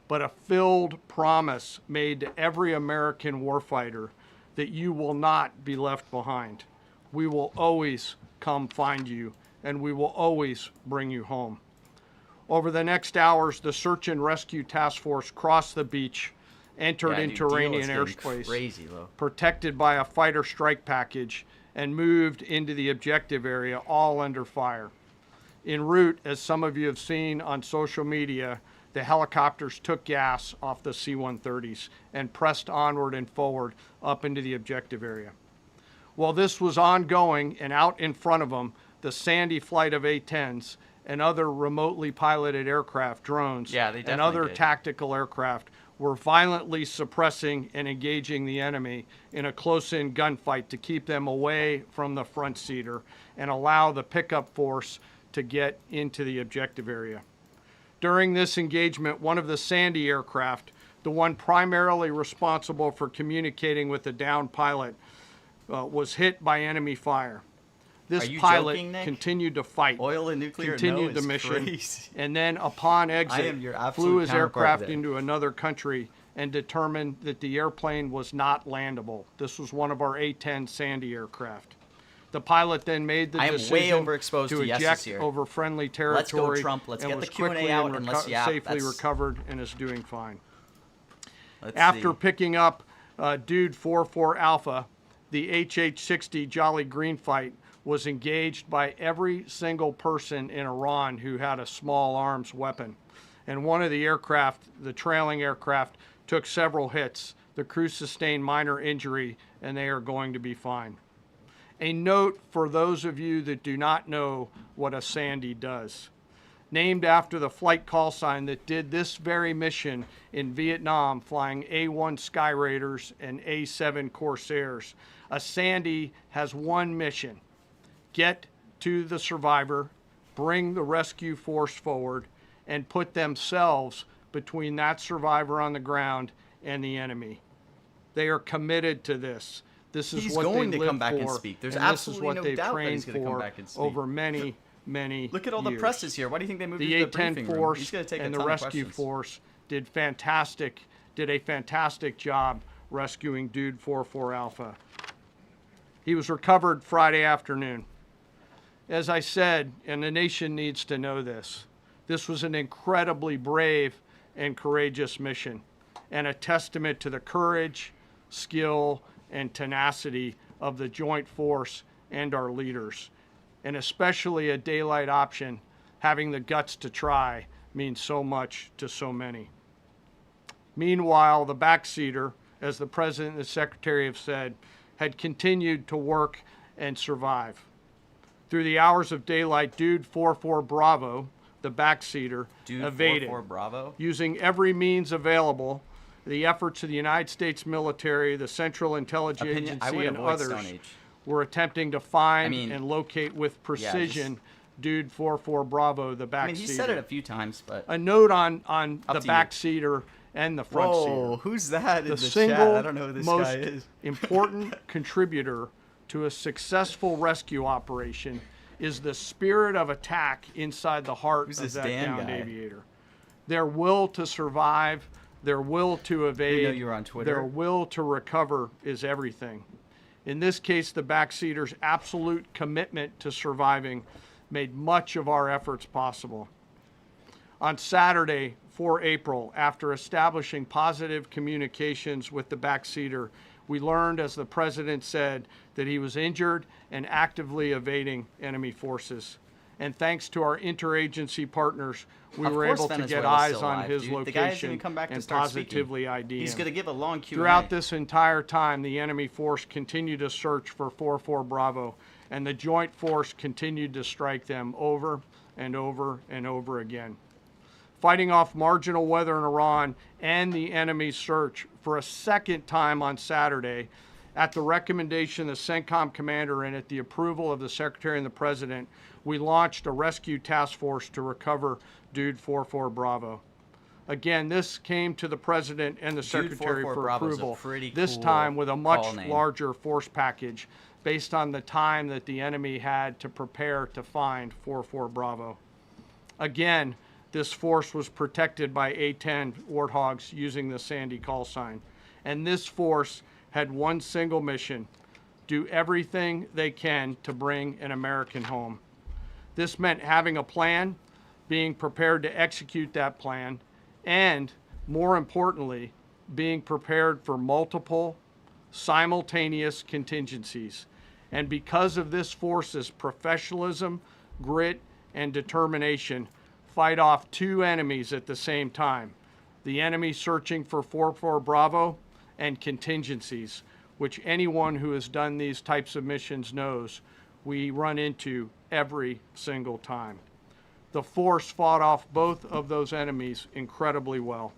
but a filled promise made to every American warfighter that you will not be left behind. We will always come find you, and we will always bring you home. Over the next hours, the search and rescue task force crossed the beach, entered Yeah, into dude, Iranian Deal is getting airspace, crazy low. protected by a fighter strike package, and moved into the objective area, all under fire. En route, as some of you have seen on social media, the helicopters took gas off the C-130s and pressed onward and forward up into the objective area. While this was ongoing and out in front of them, the Sandy flight of A-10s and other remotely piloted aircraft, drones, Yeah, they and definitely other did. tactical aircraft were violently suppressing and engaging the enemy in a close-in gunfight to keep them away from the front seater and allow the pickup force to get into the objective area. During this engagement, one of the Sandy aircraft, the one primarily responsible for communicating with the downed pilot, was hit by enemy fire. This Are you pilot joking, Nick? continued to fight, Oil and nuclear, continued no, the is mission, crazy. and then upon exit, am your absolute flew his counterpart aircraft there. into another country and determined that the airplane was not landable. This was one of our A-10 Sandy aircraft. The pilot then made the I am way decision overexposed to to yeses eject here. over friendly Let's territory. go, Trump. Let's and get was the Q&A quickly out and and let's yap. safely That's- recovered and is doing fine. Let's After see. picking up Dude 44 Alpha, the HH-60 Jolly Green fight was engaged by every single person in Iran who had a small arms weapon. And one of the aircraft, the trailing aircraft, took several hits. The crew sustained minor injury, and they are going to be fine. A note for those of you that do not know what a Sandy does. Named after the flight call sign that did this very mission in Vietnam, flying A-1 Sky Raiders and A-7 Corsairs, a Sandy has one mission: get to the survivor, bring the rescue force forward, and put themselves between that survivor on the ground and the enemy. They are committed to this. This is He's what going they to live come back and for, speak. There's and this is absolutely what no they've doubt that trained he's gonna come for back and speak. over many, many Look at all the years. presses here. Why do you think they moved The into the A-10 briefing room? force He's gonna take and a the ton of rescue questions. force did a fantastic job rescuing Dude 44 Alpha. He was recovered Friday afternoon. As I said, and the nation needs to know this, this was an incredibly brave and courageous mission, and a testament to the courage, skill, and tenacity of the Joint Force and our leaders. And especially a daylight option, having the guts to try, means so much to so many. Meanwhile, the backseater, as the President and the Secretary have said, had continued to work and survive. Through the hours of daylight, Dude 44 Bravo, the backseater, Dude, evaded, 44 Bravo. using every means available. The efforts of the United States military, the Central Intelligence Opinion, I Agency, would and avoid others Stone Age. were attempting to find I mean, and locate with precision just- Dude 44 Bravo, the backseater. I mean, he said it a few times, but A note on Up the to you. backseater and the front seater. whoa, who's that in The the single chat? I don't know who this most guy is. important contributor to a successful rescue operation is the spirit of attack inside the heart Who's of this that Dan downed guy? aviator. Their will to survive, their will to evade, you were on Twitter. their will to recover is everything. In this case, the backseater's absolute commitment to surviving made much of our efforts possible. On Saturday, 4 April, after establishing positive communications with the backseater, we learned, as the President said, that he was injured and actively evading enemy forces. And thanks to our interagency partners, we Of were course able to get Venezuela's eyes still on alive, his dude. The guy hasn't even location come back to and start speaking. positively ID He's him. going to give a long Q&A. Throughout this entire time, the enemy force continued to search for 44 Bravo, and the joint force continued to strike them over and over and over again. Fighting off marginal weather in Iran and the enemy's search for a second time on Saturday, at the recommendation of the CENTCOM commander and at the approval of the Secretary and the President, we launched a rescue task force to recover Dude 44 Bravo. Again, this came to the President and the Jude Secretary 44 for Bravo's a approval, pretty this cool time with a much call name. larger force package based on the time that the enemy had to prepare to find 44 Bravo. Again, this force was protected by A-10 Warthogs using the Sandy call sign. And this force had one single mission: do everything they can to bring an American home. This meant having a plan, being prepared to execute that plan, and more importantly, being prepared for multiple simultaneous contingencies. And because of this force's professionalism, grit, and determination, fight off two enemies at the same time: the enemy searching for 44 Bravo and contingencies, which anyone who has done these types of missions knows we run into every single time. The force fought off both of those enemies incredibly well.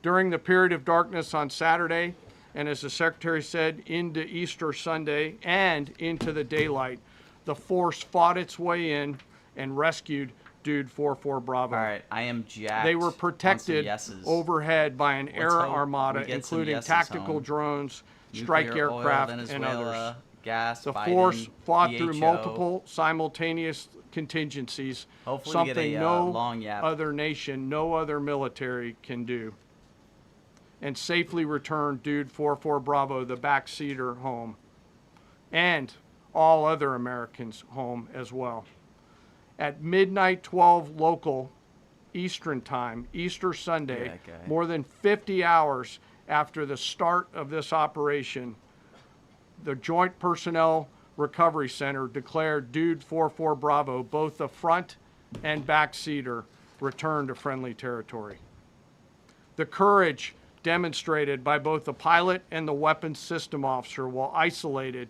During the period of darkness on Saturday, and as the Secretary said, into Easter Sunday and into the daylight, the force fought its way in and rescued Dude 44 Bravo. All right, I am jacked. They were on some protected yeses. overhead by an air hope armada, we get some including yeses tactical home. drones, strike Nuclear, oil, aircraft, and Venezuela, others. gas, The Biden, force fought through DHO. multiple simultaneous contingencies, Hopefully we get something a, no long yap. other nation, no other military can do, and safely returned Dude 44 Bravo, the backseater, home, and all other Americans home as well. At midnight 12 local Eastern time, Easter Sunday, that guy. more than 50 hours after the start of this operation, the Joint Personnel Recovery Center declared Dude 44 Bravo, both the front and back seater, returned to friendly territory. The courage demonstrated by both the pilot and the weapons system officer while isolated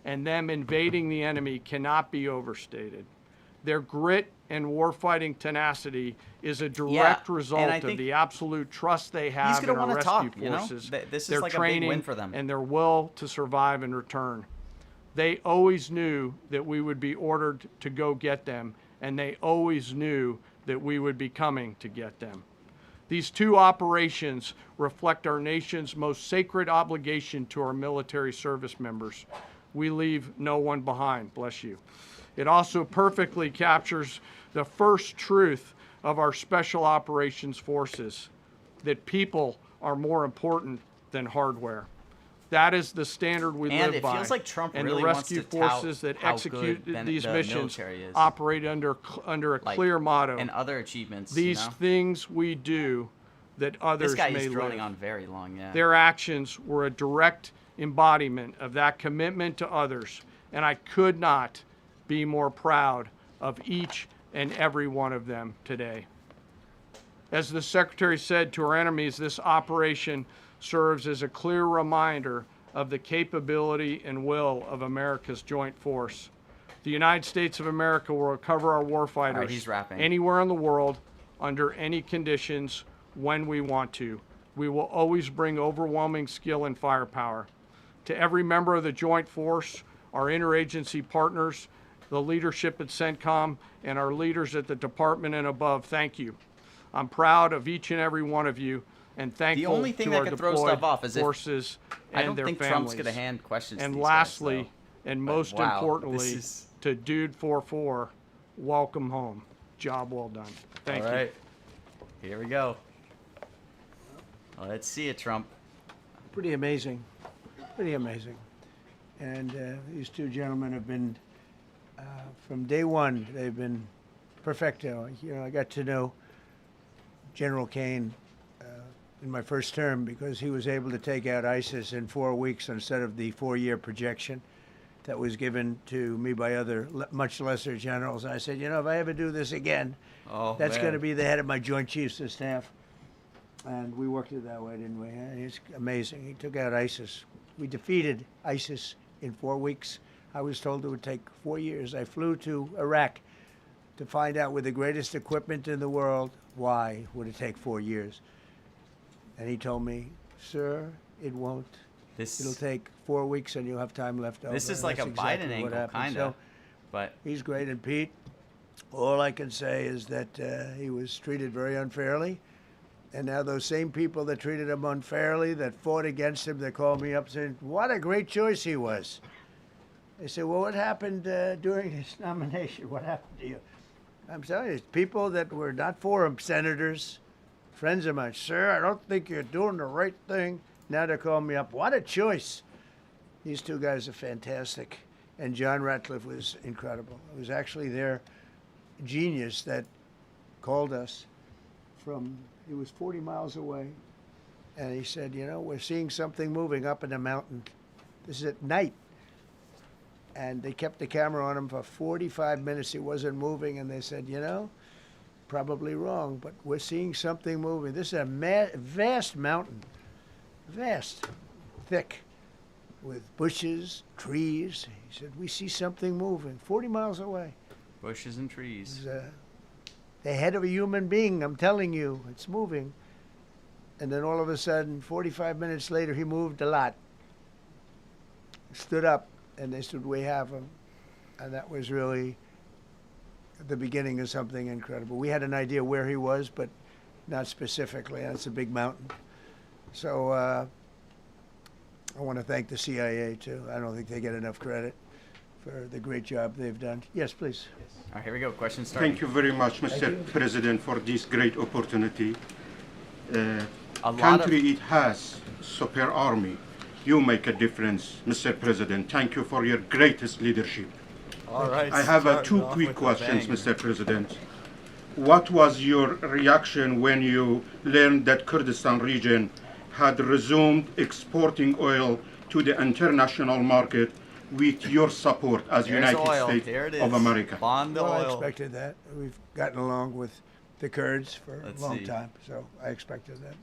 and them invading the enemy cannot be overstated. Their grit and warfighting tenacity is a direct and result I of think the absolute trust they have gonna in our wanna rescue talk, you know? forces, This is their like a big win training, for them. and their will to survive and return. They always knew that we would be ordered to go get them, and they always knew that we would be coming to get them. These two operations reflect our nation's most sacred obligation to our military service members. We leave no one behind, bless you. It also perfectly captures the first truth of our special operations forces, that people are more important than hardware. That is the standard we And live it by. feels like Trump and really the wants rescue to tout forces that how execute good these the missions military is. operate under a Like, clear motto. and other achievements. These you know? things we do that others This guy may is droning live. on very long, yeah. Their actions were a direct embodiment of that commitment to others, and I could not be more proud of each and every one of them today. As the Secretary said to our enemies, this operation serves as a clear reminder of the capability and will of America's joint force. The United States of America will recover our warfighters All right, he's rapping. anywhere in the world, under any conditions, when we want to. We will always bring overwhelming skill and firepower. To every member of the Joint Force, our interagency partners, the leadership at CENTCOM, and our leaders at the department and above, thank you. I'm proud of each and every one of you, and thankful only thing to that our could throw deployed stuff off is if- forces I and don't their think families. Trump's going to hand questions to And these lastly, guys, and But most wow, this importantly, is- to Dude 44, welcome home. Job well done. Thank All you. right. Here we go. Let's see it, Trump. Pretty amazing. Pretty amazing. And these two gentlemen have been, from day one, they've been perfecto. You know, I got to know General Kane in my first term because he was able to take out ISIS in 4 weeks instead of the 4-year projection that was given to me by other much lesser generals. I said, you know, if I ever do this again, that's going to be the head of my Joint Chiefs of Staff. And we worked it that way, didn't we? It's amazing. He took out ISIS. We defeated ISIS in 4 weeks. I was told it would take 4 years. I flew to Iraq to find out with the greatest equipment in the world, why would it take 4 years? And he told me, sir, it won't. It'll take 4 weeks and you'll have time left over. This is And like that's a exactly Biden what angle, happened. kind So of. But he's great. And Pete, all I can say is that he was treated very unfairly. And now those same people that treated him unfairly, that fought against him, they called me up saying, what a great choice he was. They said, well, what happened during his nomination? What happened to you? I'm telling you, people that were not for him, senators, friends of mine, sir, I don't think you're doing the right thing. Now they're calling me up. What a choice. These two guys are fantastic. And John Ratcliffe was incredible. It was actually their genius that called us from, he was 40 miles away. And he said, you know, we're seeing something moving up in the mountain. This is at night. And they kept the camera on him for 45 minutes. He wasn't moving. And they said, you know, probably wrong, but we're seeing something moving. This is a vast mountain, vast, thick, with bushes, trees. He said, we see something moving 40 miles away. Bushes and trees. It's the head of a human being, I'm telling you, it's moving. And then all of a sudden, 45 minutes later, he moved a lot. Stood up, and they said, we have him. And that was really the beginning of something incredible. We had an idea where he was, but not specifically. That's a big mountain. So I want to thank the CIA, too. I don't think they get enough credit for the great job they've done. Yes, please. All right, here we go. Question starting. Thank you very much, Mr. President, for this great opportunity. A lot Country, it has super army. You make a difference, Mr. President. Thank you for your greatest leadership. All right. I have starting two off quick with a questions, bang. Mr. President. What was your reaction when you learned that Kurdistan region had resumed exporting oil to the international market with your support as There's United oil. States There it is. of America? Bond the Well, I oil. expected that. We've gotten along with the Kurds for Let's a long see. time, so I expected that.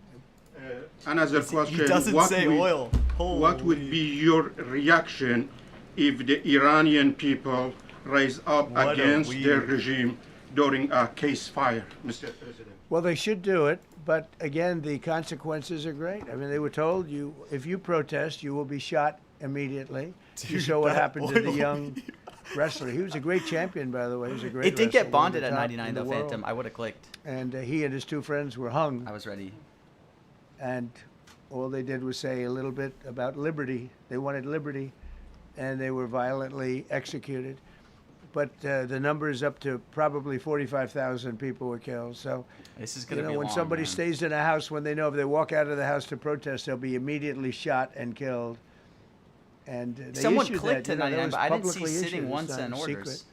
Another question. He doesn't what say will- oil. What would Holy. be your reaction if the Iranian people rise up What a against their weird. regime during a ceasefire, Mr. President? Well, they should do it, but again, the consequences are great. I mean, they were told you, if you protest, you will be shot immediately. You Dude, saw what that happened to the oil. young wrestler. He was a great champion, by the way. He was a great It did wrestler, get one of bonded the at top 99 in the though, world. Phantom. I would have clicked. And he and his two friends were hung, I was ready. and all they did was say a little bit about liberty. They wanted liberty, and they were violently executed. But the number is up to probably 45,000 people were killed. So, This is you gonna know, be when long, somebody man. stays in a house, when they know if they walk out of the house to protest, they'll be immediately shot and killed. And they Someone issued clicked that, to you know, that 99, was but I didn't see publicly sitting issued. once It's in not orders. secret.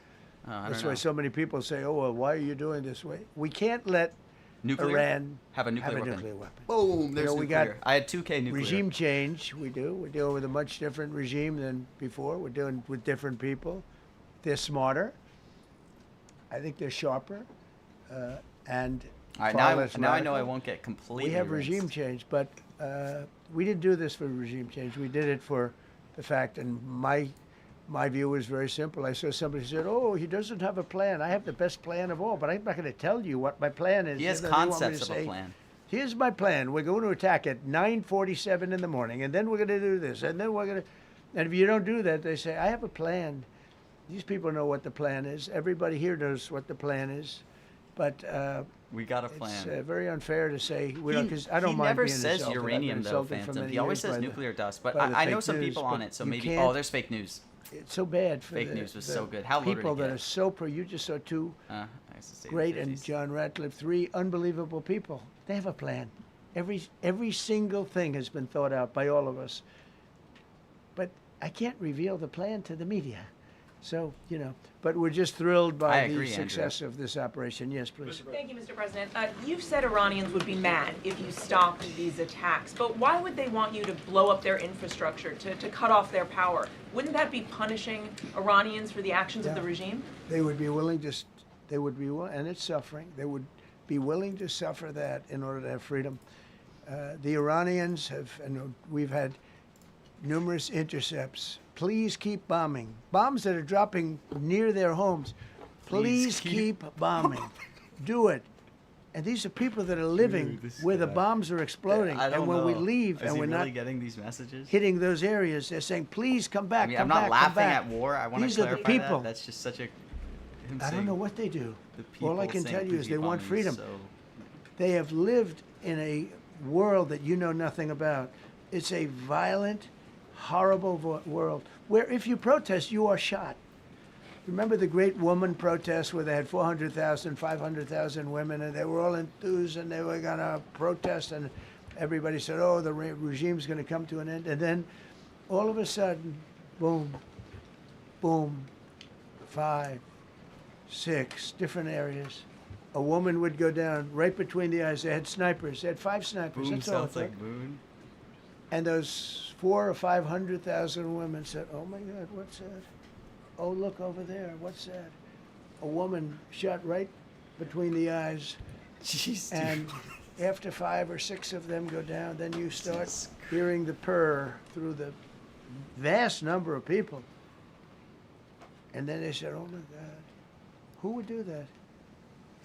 I don't That's know. why so many people say, "Oh, well, why are you doing this way?" We can't let Nuclear? Iran Have a nuclear weapon. weapon. Boom, there's we nuclear. got I had 2K nuclear. Regime change, we do. We're dealing with a much different regime than before. We're dealing with different people. They're smarter. I think they're sharper, and All right, far now, less now I know I radical. won't get completely We have rinsed. regime change, but we didn't do this for regime change. We did it for the fact, and my view was very simple. I saw somebody said, "Oh, he doesn't have a plan. I have the best plan of all, but I'm not going to tell you what my plan is." He has You know, they want me to concepts of a say, plan. Here's my plan. We're going to attack at 9:47 in the morning, and then we're going to do this, and then we're going to. And if you don't do that, they say, "I have a plan." These people know what the plan is. Everybody here knows what the plan is, but We got a it's plan. very unfair to say we don't. Because I don't he mind never being says insulted. I've been uranium though, insulted for Phantom. many He always years says by the- nuclear dust, but by the I know fake some news, people but on it, so you maybe. can't- Oh, there's fake news. It's so bad for Fake the- news was the so good. How low did people it that get? are so pro. You just saw two I used to say the great and 50s. John Ratcliffe, three unbelievable people. They have a plan. Every single thing has been thought out by all of us. But I can't reveal the plan to the media. So, you know, but we're just thrilled I by agree, the success of this operation. Yes, please. Thank you, Mr. President. You've said Iranians would be mad if you stopped these attacks, but why would they want you to blow up their infrastructure, to cut off their power? Wouldn't that be punishing Iranians for the actions of the Yeah. regime? They would be willing to, they would be willing, and it's suffering. They would be willing to suffer that in order to have freedom. The Iranians have, and we've had numerous intercepts. Please keep bombing. Bombs that are dropping near their homes. Please keep bombing. Do it. And these are people that are living this where the guy. bombs are exploding. I don't And when we know. leave Is and he we're really not getting these messages? hitting those areas, they're saying, please come back, I mean, come I'm not back, come laughing back. at war. I want to These are the clarify people. that. That's just such a. Him I don't saying know what they do. the All I people can saying tell you please is keep they want bombing freedom. so- They have lived in a world that you know nothing about. It's a violent, horrible world where if you protest, you are shot. Remember the great woman protests where they had 400,000, 500,000 women, and they were all enthused and they were going to protest, and everybody said, oh, the regime's going to come to an end. And then all of a sudden, boom, boom, 5, 6 different areas. A woman would go down right between the eyes. They had snipers. They had 5 snipers. Boom That's all it sounds took. like moon. And those 400,000 or 500,000 women said, "Oh my God, what's that? Oh, look over there. What's that?" A woman shot right between the eyes, Jeez, dude. and after 5 or 6 of them go down, then you start hearing the purr through the vast number of people. And then they said, "Oh my God, who would do that?"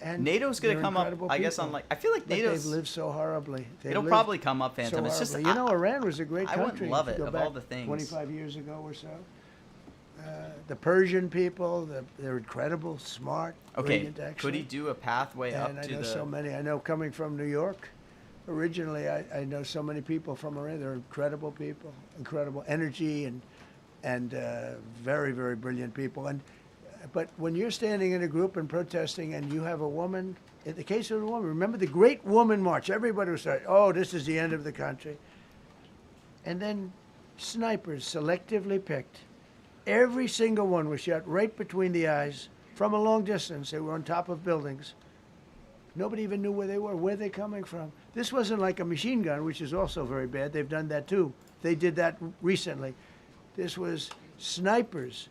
And NATO's gonna they're come up, incredible I guess, people. on like I feel like But NATO's. they've lived so horribly. They've It'll lived probably come up, so Phantom. It's just horribly. You know, Iran was a great I country. wouldn't love if you it, go of all back the things. 25 years ago or so. The Persian people, they're incredible, smart, Okay, brilliant, actually. could he do a pathway And up I to know the? so many. I know coming from New York, originally I know so many people from Iran. They're incredible people, incredible energy, and very, very brilliant people. But when you're standing in a group and protesting and you have a woman, in the case of the woman, remember the Great Woman March, everybody was saying, oh, this is the end of the country. And then snipers selectively picked. Every single one was shot right between the eyes from a long distance. They were on top of buildings. Nobody even knew where they were, where they're coming from. This wasn't like a machine gun, which is also very bad. They've done that too. They did that recently. This was snipers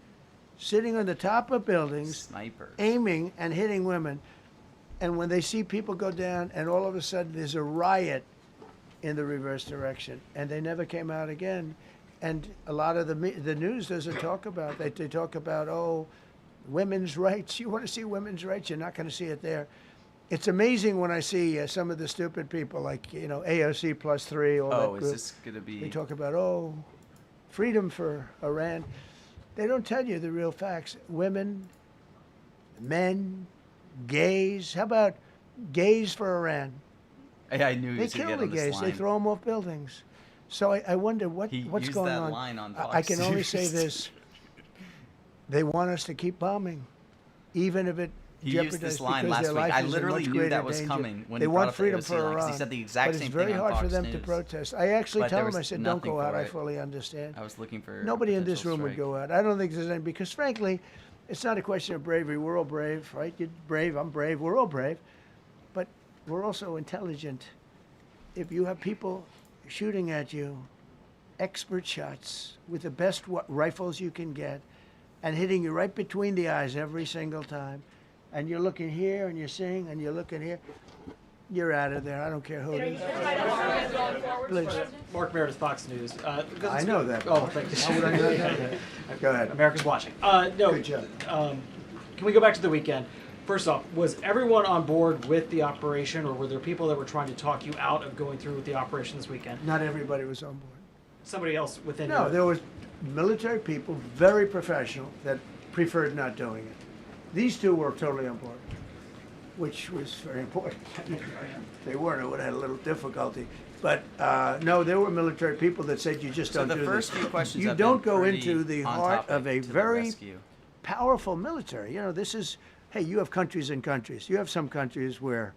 sitting on the top of buildings, Snipers. aiming and hitting women. And when they see people go down, and all of a sudden there's a riot in the reverse direction, and they never came out again. And a lot of the news doesn't talk about that. They talk about, oh, women's rights. You want to see women's rights? You're not going to see it there. It's amazing when I see some of the stupid people like, you know, AOC plus 3, all that Oh, group. is this gonna be? They talk about, oh, freedom for Iran. They don't tell you the real facts. Women, men, gays. How about gays for Iran? Yeah, I knew he They was gonna kill get the on this gays. line. They throw them off buildings. So I wonder He what's used going that on. line on I Fox can only say News. this: they want us to keep bombing, even if it He jeopardizes used this line because last their week. life I is in literally much knew greater that was danger. coming when they he brought want up the freedom AOC for line, 'cause Iran. he said the exact but same it's very thing on hard for Fox them to News. protest. I actually But tell there them, I was said, don't nothing go out. for I it. fully understand. I was looking for. a Nobody in this potential room would strike. go out. I don't think there's any, because frankly, it's not a question of bravery. We're all brave, right? You're brave, I'm brave, we're all brave. But we're also intelligent. If you have people shooting at you, expert shots with the best rifles you can get, and hitting you right between the eyes every single time, and you're looking here and you're seeing and you're looking here, you're out of there. I don't care who it is. Please. Mark Meredith, Fox News. I know that. Oh, thank you. How would I not know that? Go ahead. America's watching. No. Good job. Can we go back to the weekend? First off, was everyone on board with the operation, or were there people that were trying to talk you out of going through with the operation this weekend? Not everybody was on board. Somebody else within No, your- there was military people, very professional, that preferred not doing it. These two were totally on board, which was very important. If they weren't, it would have had a little difficulty. But no, there were military people that said you just So don't the do first this. few questions You have don't been go pretty into the on heart topic of a to the very rescue. powerful military. You know, this is, hey, you have countries and countries. You have some countries where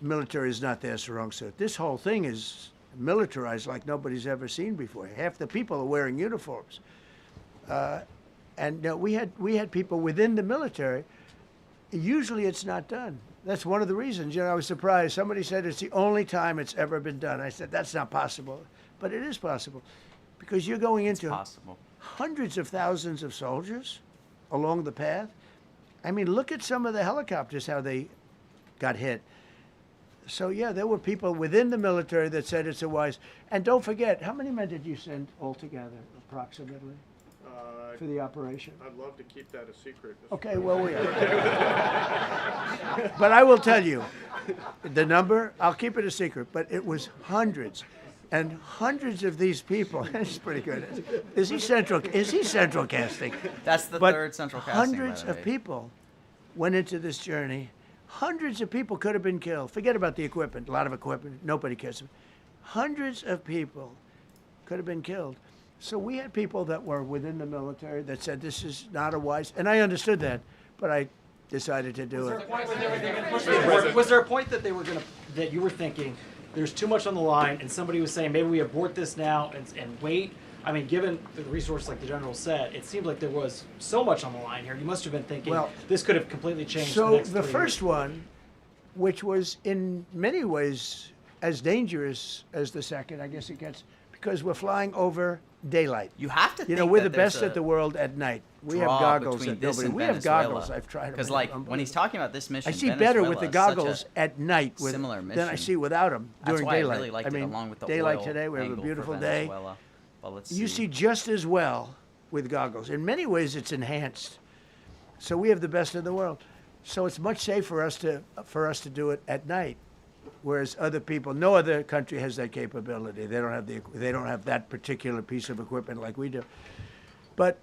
military is not their strong suit. This whole thing is militarized like nobody's ever seen before. Half the people are wearing uniforms. And we had people within the military. Usually it's not done. That's one of the reasons. You know, I was surprised. Somebody said it's the only time it's ever been done. I said, that's not possible. But it is possible. Because you're going into Possible. hundreds of thousands of soldiers along the path. I mean, look at some of the helicopters, how they got hit. So, yeah, there were people within the military that said it's a wise. And don't forget, how many men did you send altogether, approximately, for the operation? I'd love to keep that a secret. Okay, well, we are. But I will tell you, the number, I'll keep it a secret, but it was hundreds. And hundreds of these people, it's pretty good. Is he central casting? That's the But third central casting. by hundreds the of way. people went into this journey. Hundreds of people could have been killed. Forget about the equipment. A lot of equipment. Nobody cares. Hundreds of people could have been killed. So we had people that were within the military that said this is not a wise, and I understood that, but I decided to do it. Was there a point that that you were thinking there's too much on the line, and somebody was saying maybe we abort this now and wait? I mean, given the resource, like the general said, it seemed like there was so much on the line here. You must have been thinking Well, this could have completely changed. So the next the 3 first years. one, which was in many ways as dangerous as the second, I guess it gets, because we're flying over daylight. You have to. You know, think we're that the best there's at the world at night. We have draw goggles between that this nobody. and We have Venezuela. goggles. I've tried them. Because like when he's talking about this mission, I see better with the Venezuela is goggles such at night similar than I mission. see without them That's during why daylight. I really liked I mean, it along with the daylight oil today, we have a angle for beautiful day. Venezuela. But let's You see just as well with goggles. In many ways, it's enhanced. So we have the best in the world. So it's much safer for us to do it at night, whereas other people, no other country has that capability. They don't have that particular piece of equipment like we do. But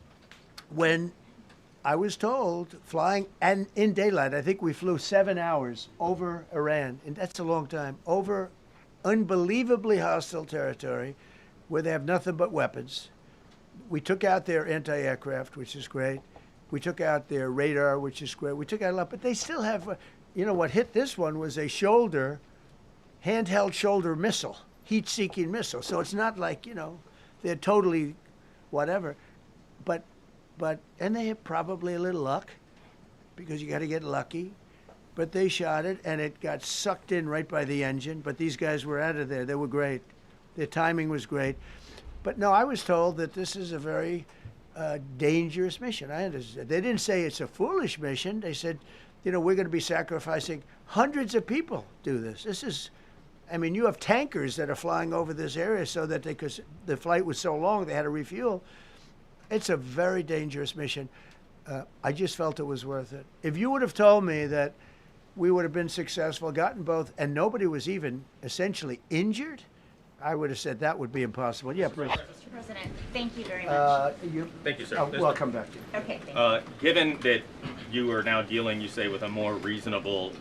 when I was told flying and in daylight, I think we flew 7 hours over Iran, and that's a long time, over unbelievably hostile territory where they have nothing but weapons. We took out their anti-aircraft, which is great. We took out their radar, which is great. We took out a lot, but they still have, you know, what hit this one was a handheld shoulder missile, heat-seeking missile. So it's not like, you know, they're totally whatever. And they have probably a little luck, because you got to get lucky. But they shot it, and it got sucked in right by the engine. But these guys were out of there. They were great. Their timing was great. But no, I was told that this is a very dangerous mission. I understand. They didn't say it's a foolish mission. They said, you know, we're going to be sacrificing hundreds of people do this. This is, I mean, you have tankers that are flying over this area so that the flight was so long they had to refuel. It's a very dangerous mission. I just felt it was worth it. If you would have told me that we would have been successful, gotten both, and nobody was even essentially injured, I would have said that would be impossible. Yeah, Bruce. Mr. President, thank you very much. Thank you, sir. I'll come back to you. Okay, thank you. Given that you are now dealing, you say, with a more reasonable,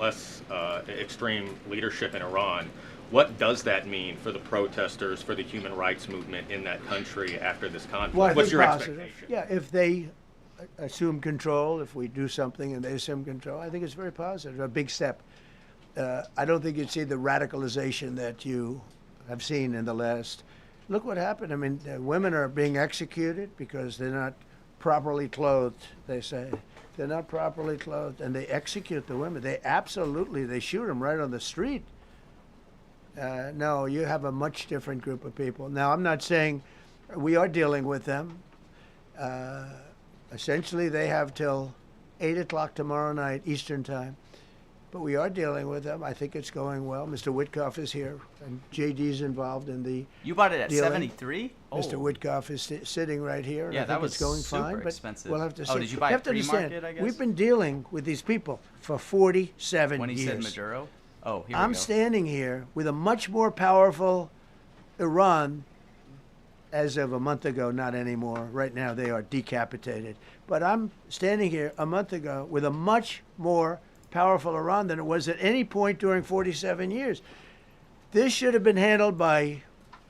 less extreme leadership in Iran, what does that mean for the protesters, for the human rights movement in that country after this conflict? Well, I What's think your positive. expectation? Yeah, if they assume control, if we do something and they assume control, I think it's very positive, a big step. I don't think you'd see the radicalization that you have seen in the last. Look what happened. I mean, women are being executed because they're not properly clothed, they say. They're not properly clothed, and they execute the women. They shoot them right on the street. No, you have a much different group of people. Now, I'm not saying we are dealing with them. Essentially, they have till 8 o'clock tomorrow night, Eastern time. But we are dealing with them. I think it's going well. Mr. Witkoff is here, and JD's involved in the You bought it at dealing. 73? Oh. Mr. Witkoff is sitting right here. And Yeah, I think that was it's going super fine, but expensive. we'll have to see. Oh, did you buy have it to understand, pre-market, I guess? we've been dealing with these people for 47 When he years. said Maduro? Oh, here we I'm go. standing here with a much more powerful Iran as of a month ago, not anymore. Right now, they are decapitated. But I'm standing here a month ago with a much more powerful Iran than it was at any point during 47 years. This should have been handled by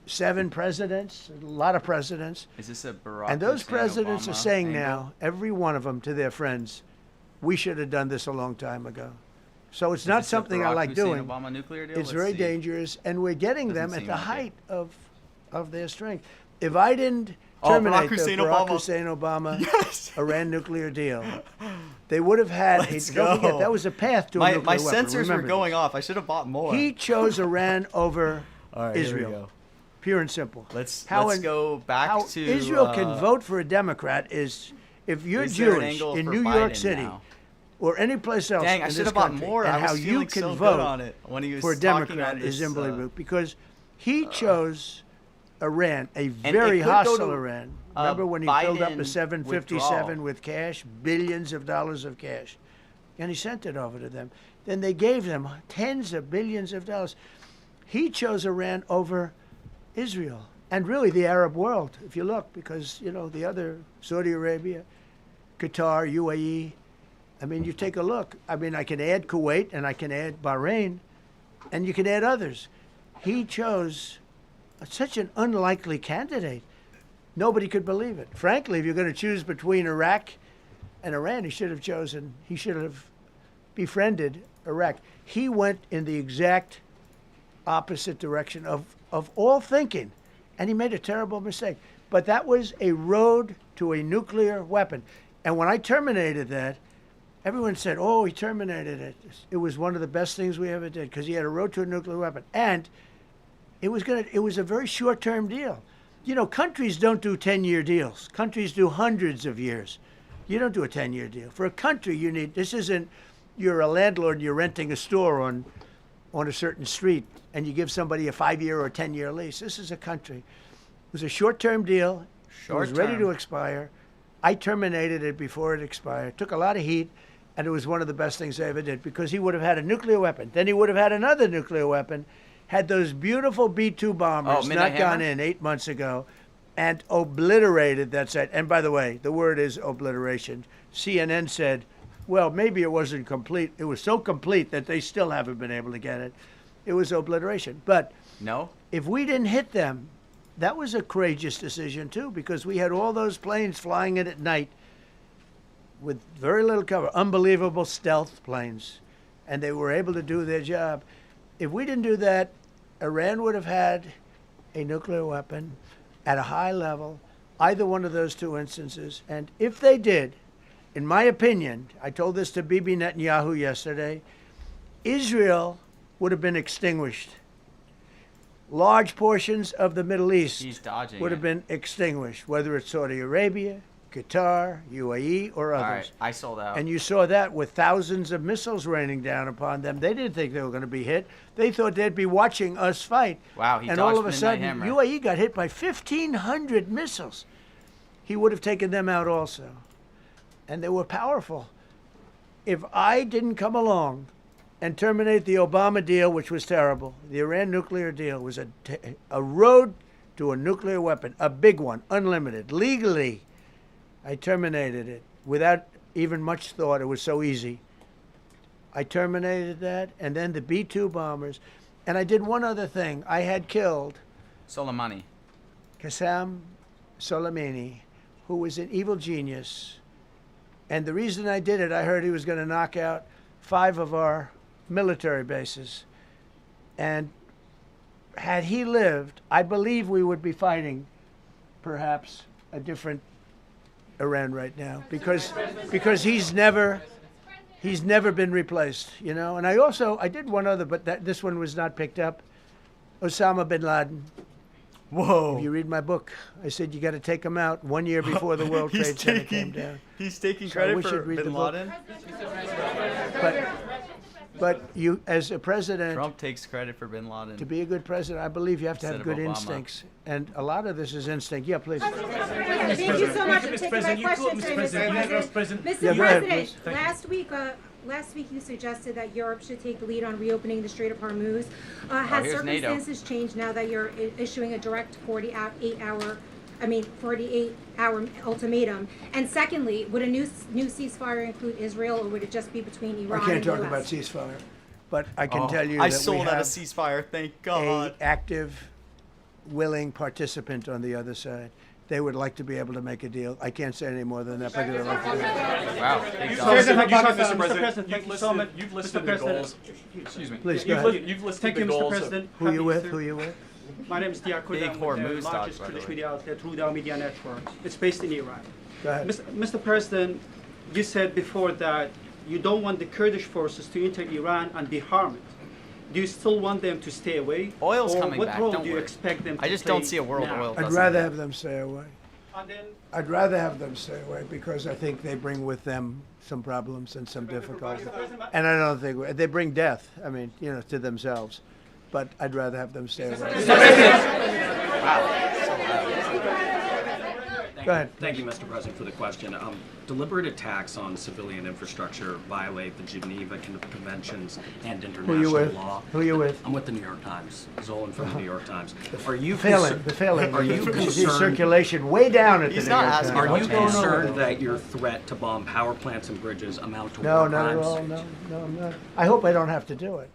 7 presidents, a lot of presidents. Is this a Barack And those Hussein presidents are Obama saying angle? now, every one of them to their friends, we should have done this a long time ago. So it's Is not this a something I Barack like Hussein doing. Obama nuclear deal? It's Let's very see. dangerous, and we're getting Doesn't them at seem the like it. height of their strength. If I didn't Oh, terminate Barack Hussein the Barack Obama. Hussein Obama Yes. Iran nuclear deal, they would have had. Let's Don't forget, go. that was a path to a My nuclear weapon. sensors were Remember going this. off. I should have bought more. He chose Iran over All right, here we Israel. go. Pure and simple. Let's in- go back how to Israel can vote for a Democrat is if you're is there an Jewish angle in for New York Biden City now? or any place else Dang, in I this should have bought country, more. and I was how you feeling can so good vote on it when he was for a talking Democrat on is this, unbelievable because he chose Iran, a it very could go hostile to, Iran. Remember when he filled up a Biden 757 withdrawal. with cash, billions of dollars of cash, and he sent it over to them. Then they gave them tens of billions of dollars. He chose Iran over Israel and really the Arab world, if you look, because you know the other Saudi Arabia, Qatar, UAE, I mean, you take a look. I mean, I can add Kuwait and I can add Bahrain, and you can add others. He chose such an unlikely candidate. Nobody could believe it. Frankly, if you're going to choose between Iraq and Iran, he should have befriended Iraq. He went in the exact opposite direction of all thinking, and he made a terrible mistake. But that was a road to a nuclear weapon. And when I terminated that, everyone said, oh, he terminated it. It was one of the best things we ever did because he had a road to a nuclear weapon. And it was a very short-term deal. You know, countries don't do 10-year deals. Countries do hundreds of years. You don't do a 10-year deal. For a country, this isn't, you're a landlord and you're renting a store on a certain street and you give somebody a 5-year or a 10-year lease. This is a country. It was a short-term deal. It was ready to expire. I terminated it before it expired. Took a lot of heat, and it was one of the best things I ever did because he would have had a nuclear weapon. Then he would have had another nuclear weapon, had those beautiful B-2 bombers not gone in 8 months ago, and obliterated that site. And by the way, the word is obliteration. CNN said, well, maybe it wasn't complete. It was so complete that they still haven't been able to get it. It was obliteration. But No? if we didn't hit them, that was a courageous decision, too, because we had all those planes flying in at night with very little cover, unbelievable stealth planes, and they were able to do their job. If we didn't do that, Iran would have had a nuclear weapon at a high level, either one of those two instances. And if they did, in my opinion, I told this to Bibi Netanyahu yesterday, Israel would have been extinguished. Large portions of the Middle East He's dodging would have it. been extinguished, whether it's Saudi Arabia, Qatar, UAE, or others. All right, I sold out. And you saw that with thousands of missiles raining down upon them. They didn't think they were going to be hit. They thought they'd be watching us fight. Wow, he and dodged all of a Midnight sudden, Hammer. UAE got hit by 1,500 missiles. He would have taken them out also. And they were powerful. If I didn't come along and terminate the Obama deal, which was terrible, the Iran nuclear deal was a road to a nuclear weapon, a big one, unlimited, legally. I terminated it without even much thought. It was so easy. I terminated that, and then the B-2 bombers. And I did one other thing. I had killed Soleimani. Qasem Soleimani, who was an evil genius. And the reason I did it, I heard he was going to knock out 5 of our military bases. And had he lived, I believe we would be fighting perhaps a different Iran right now, because he's never been replaced, you know. And I did one other, but this one was not picked up. Osama bin Laden. Whoa. If you read my book, I said you got to take him out 1 year before the World Trade Center came down. He's taking So I credit wish for you'd read the bin book. Laden. But you, as a president, Trump takes credit for bin Laden. to be a good president, I believe you have to have Instead of good Obama. instincts, and a lot of this is instinct. Yeah, please. Thank you so much for taking my question, Mr. President. Yeah, Mr. go ahead, President, last week you suggested that Europe should take the lead on reopening the Strait of Hormuz. Has here's NATO. circumstances changed now that you're issuing a direct 48-hour ultimatum? And secondly, would a new ceasefire include Israel, or would it just be between Iran I can't and the talk US? about ceasefire, but I can Oh, tell you I that sold we out a have ceasefire. Thank a God. active, willing participant on the other side. They would like to be able to make a deal. I can't say any more than that, but they'd like to do it. Wow. Thank Mr. God. President, you've listed the goals. Excuse me. Please, go ahead. You've listed Thank the you, Mr. goals. President. Who you with? Who you with? My name is Diakoud. Big I'm Hormuz with the dogs, largest by the Kurdish way. media outlet, Rudaw Media Network. It's based in Iran. Go ahead. Mr. President, you said before that you don't want the Kurdish forces to enter Iran and be harmed. Do you still want them to stay away? Oil's or coming what back, role don't do you worry. expect them to I just play don't see a world now? oil I'd doesn't rather matter. have them stay away. And then, I'd rather have them stay away because I think they bring with them some problems and some difficulties. And I don't think they bring death. I mean, you know, to themselves. But I'd rather have them stay away. Go ahead. Thank you, Mr. President, for the question. Deliberate attacks on civilian infrastructure violate the Geneva Conventions and Who you international with? law. Who you with? I'm with the New York Times. Zolan from the New York Times. Are you The failing. Are you See concerned? circulation way down at the He's New not York asking Times. Are What's you going on with concerned it? that your threat to bomb power plants and bridges amount to No, war not at crimes? all. No, I'm not. I hope I don't have to do it.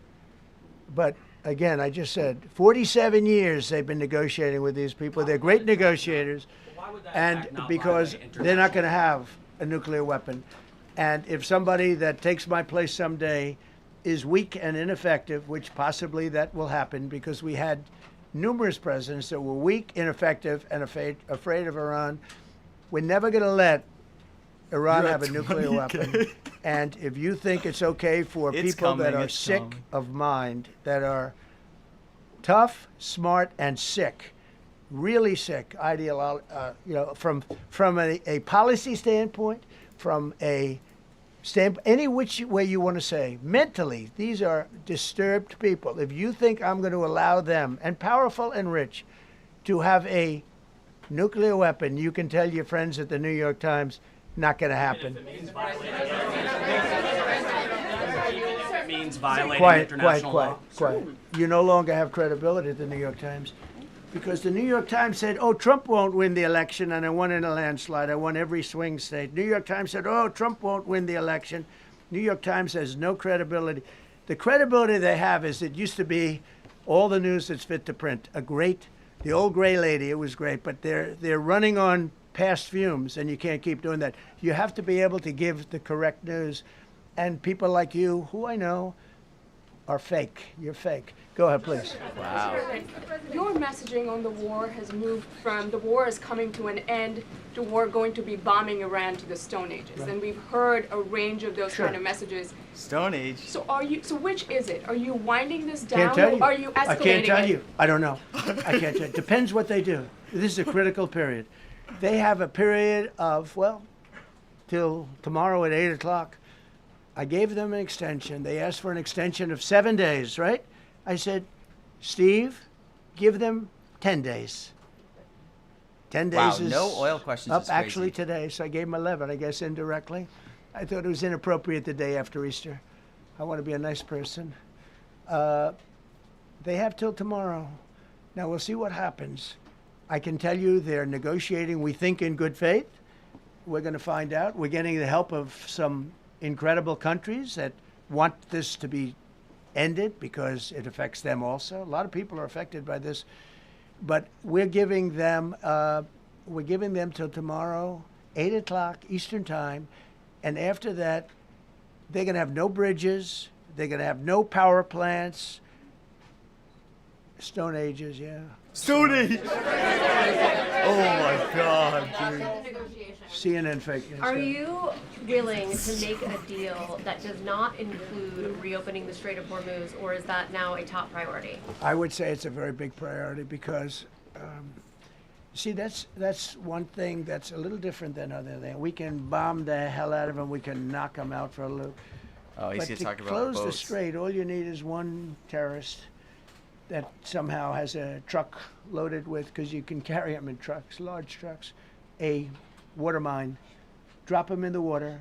But again, I just said 47 years they've been negotiating with these people. They're great negotiators, and because they're not going to have a nuclear weapon. And if somebody that takes my place someday is weak and ineffective, which possibly that will happen because we had numerous presidents that were weak, ineffective, and afraid of Iran, we're never going to let Iran You're have a at nuclear 20K. weapon. And if you think it's okay for It's people that coming, are it's sick coming. of mind, that are tough, smart, and sick, really sick, from a policy standpoint, from a any which way you want to say, mentally, these are disturbed people. If you think I'm going to allow them, and powerful and rich, to have a nuclear weapon, you can tell your friends at the New York Times, not going to happen. It means violating Quiet. international law. You no longer have credibility at the New York Times because the New York Times said, oh, Trump won't win the election, and I won in a landslide. I won every swing state. New York Times said, oh, Trump won't win the election. New York Times has no credibility. The credibility they have is it used to be all the news that's fit to print. The old gray lady, it was great, but they're running on past fumes, and you can't keep doing that. You have to be able to give the correct news. And people like you, who I know, are fake. You're fake. Go ahead, please. Wow. Your messaging on the war has moved from the war is coming to an end to war going to be bombing Iran to the Stone Ages. Right. And we've heard a range of those Sure. kind of messages. Stone Age. So which is it? Are you winding this down Can't tell you. or are you escalating I can't tell it? you. I don't know. I can't tell you. Depends what they do. This is a critical period. They have a period of, till tomorrow at 8 o'clock. I gave them an extension. They asked for an extension of 7 days, right? I said, Steve, give them 10 days. 10 days Wow, is no oil questions up is crazy. actually today, so I gave them 11, I guess indirectly. I thought it was inappropriate the day after Easter. I want to be a nice person. They have till tomorrow. Now we'll see what happens. I can tell you they're negotiating, we think, in good faith. We're going to find out. We're getting the help of some incredible countries that want this to be ended because it affects them also. A lot of people are affected by this. But we're giving them till tomorrow, 8 o'clock Eastern Time. And after that, they're going to have no bridges. They're going to have no power plants. Stone Ages, yeah. Stone Age. Oh my God, dude. CNN fake news. Are you willing to make a deal that does not include reopening the Strait of Hormuz, or is that now a top priority? I would say it's a very big priority because, see, that's one thing that's a little different than other things. We can bomb the hell out of them. We can knock them out for a loop. Oh, he's But gonna to talk about close the boats. strait, all you need is one terrorist that somehow has a truck loaded with, because you can carry them in trucks, large trucks, a water mine, drop them in the water,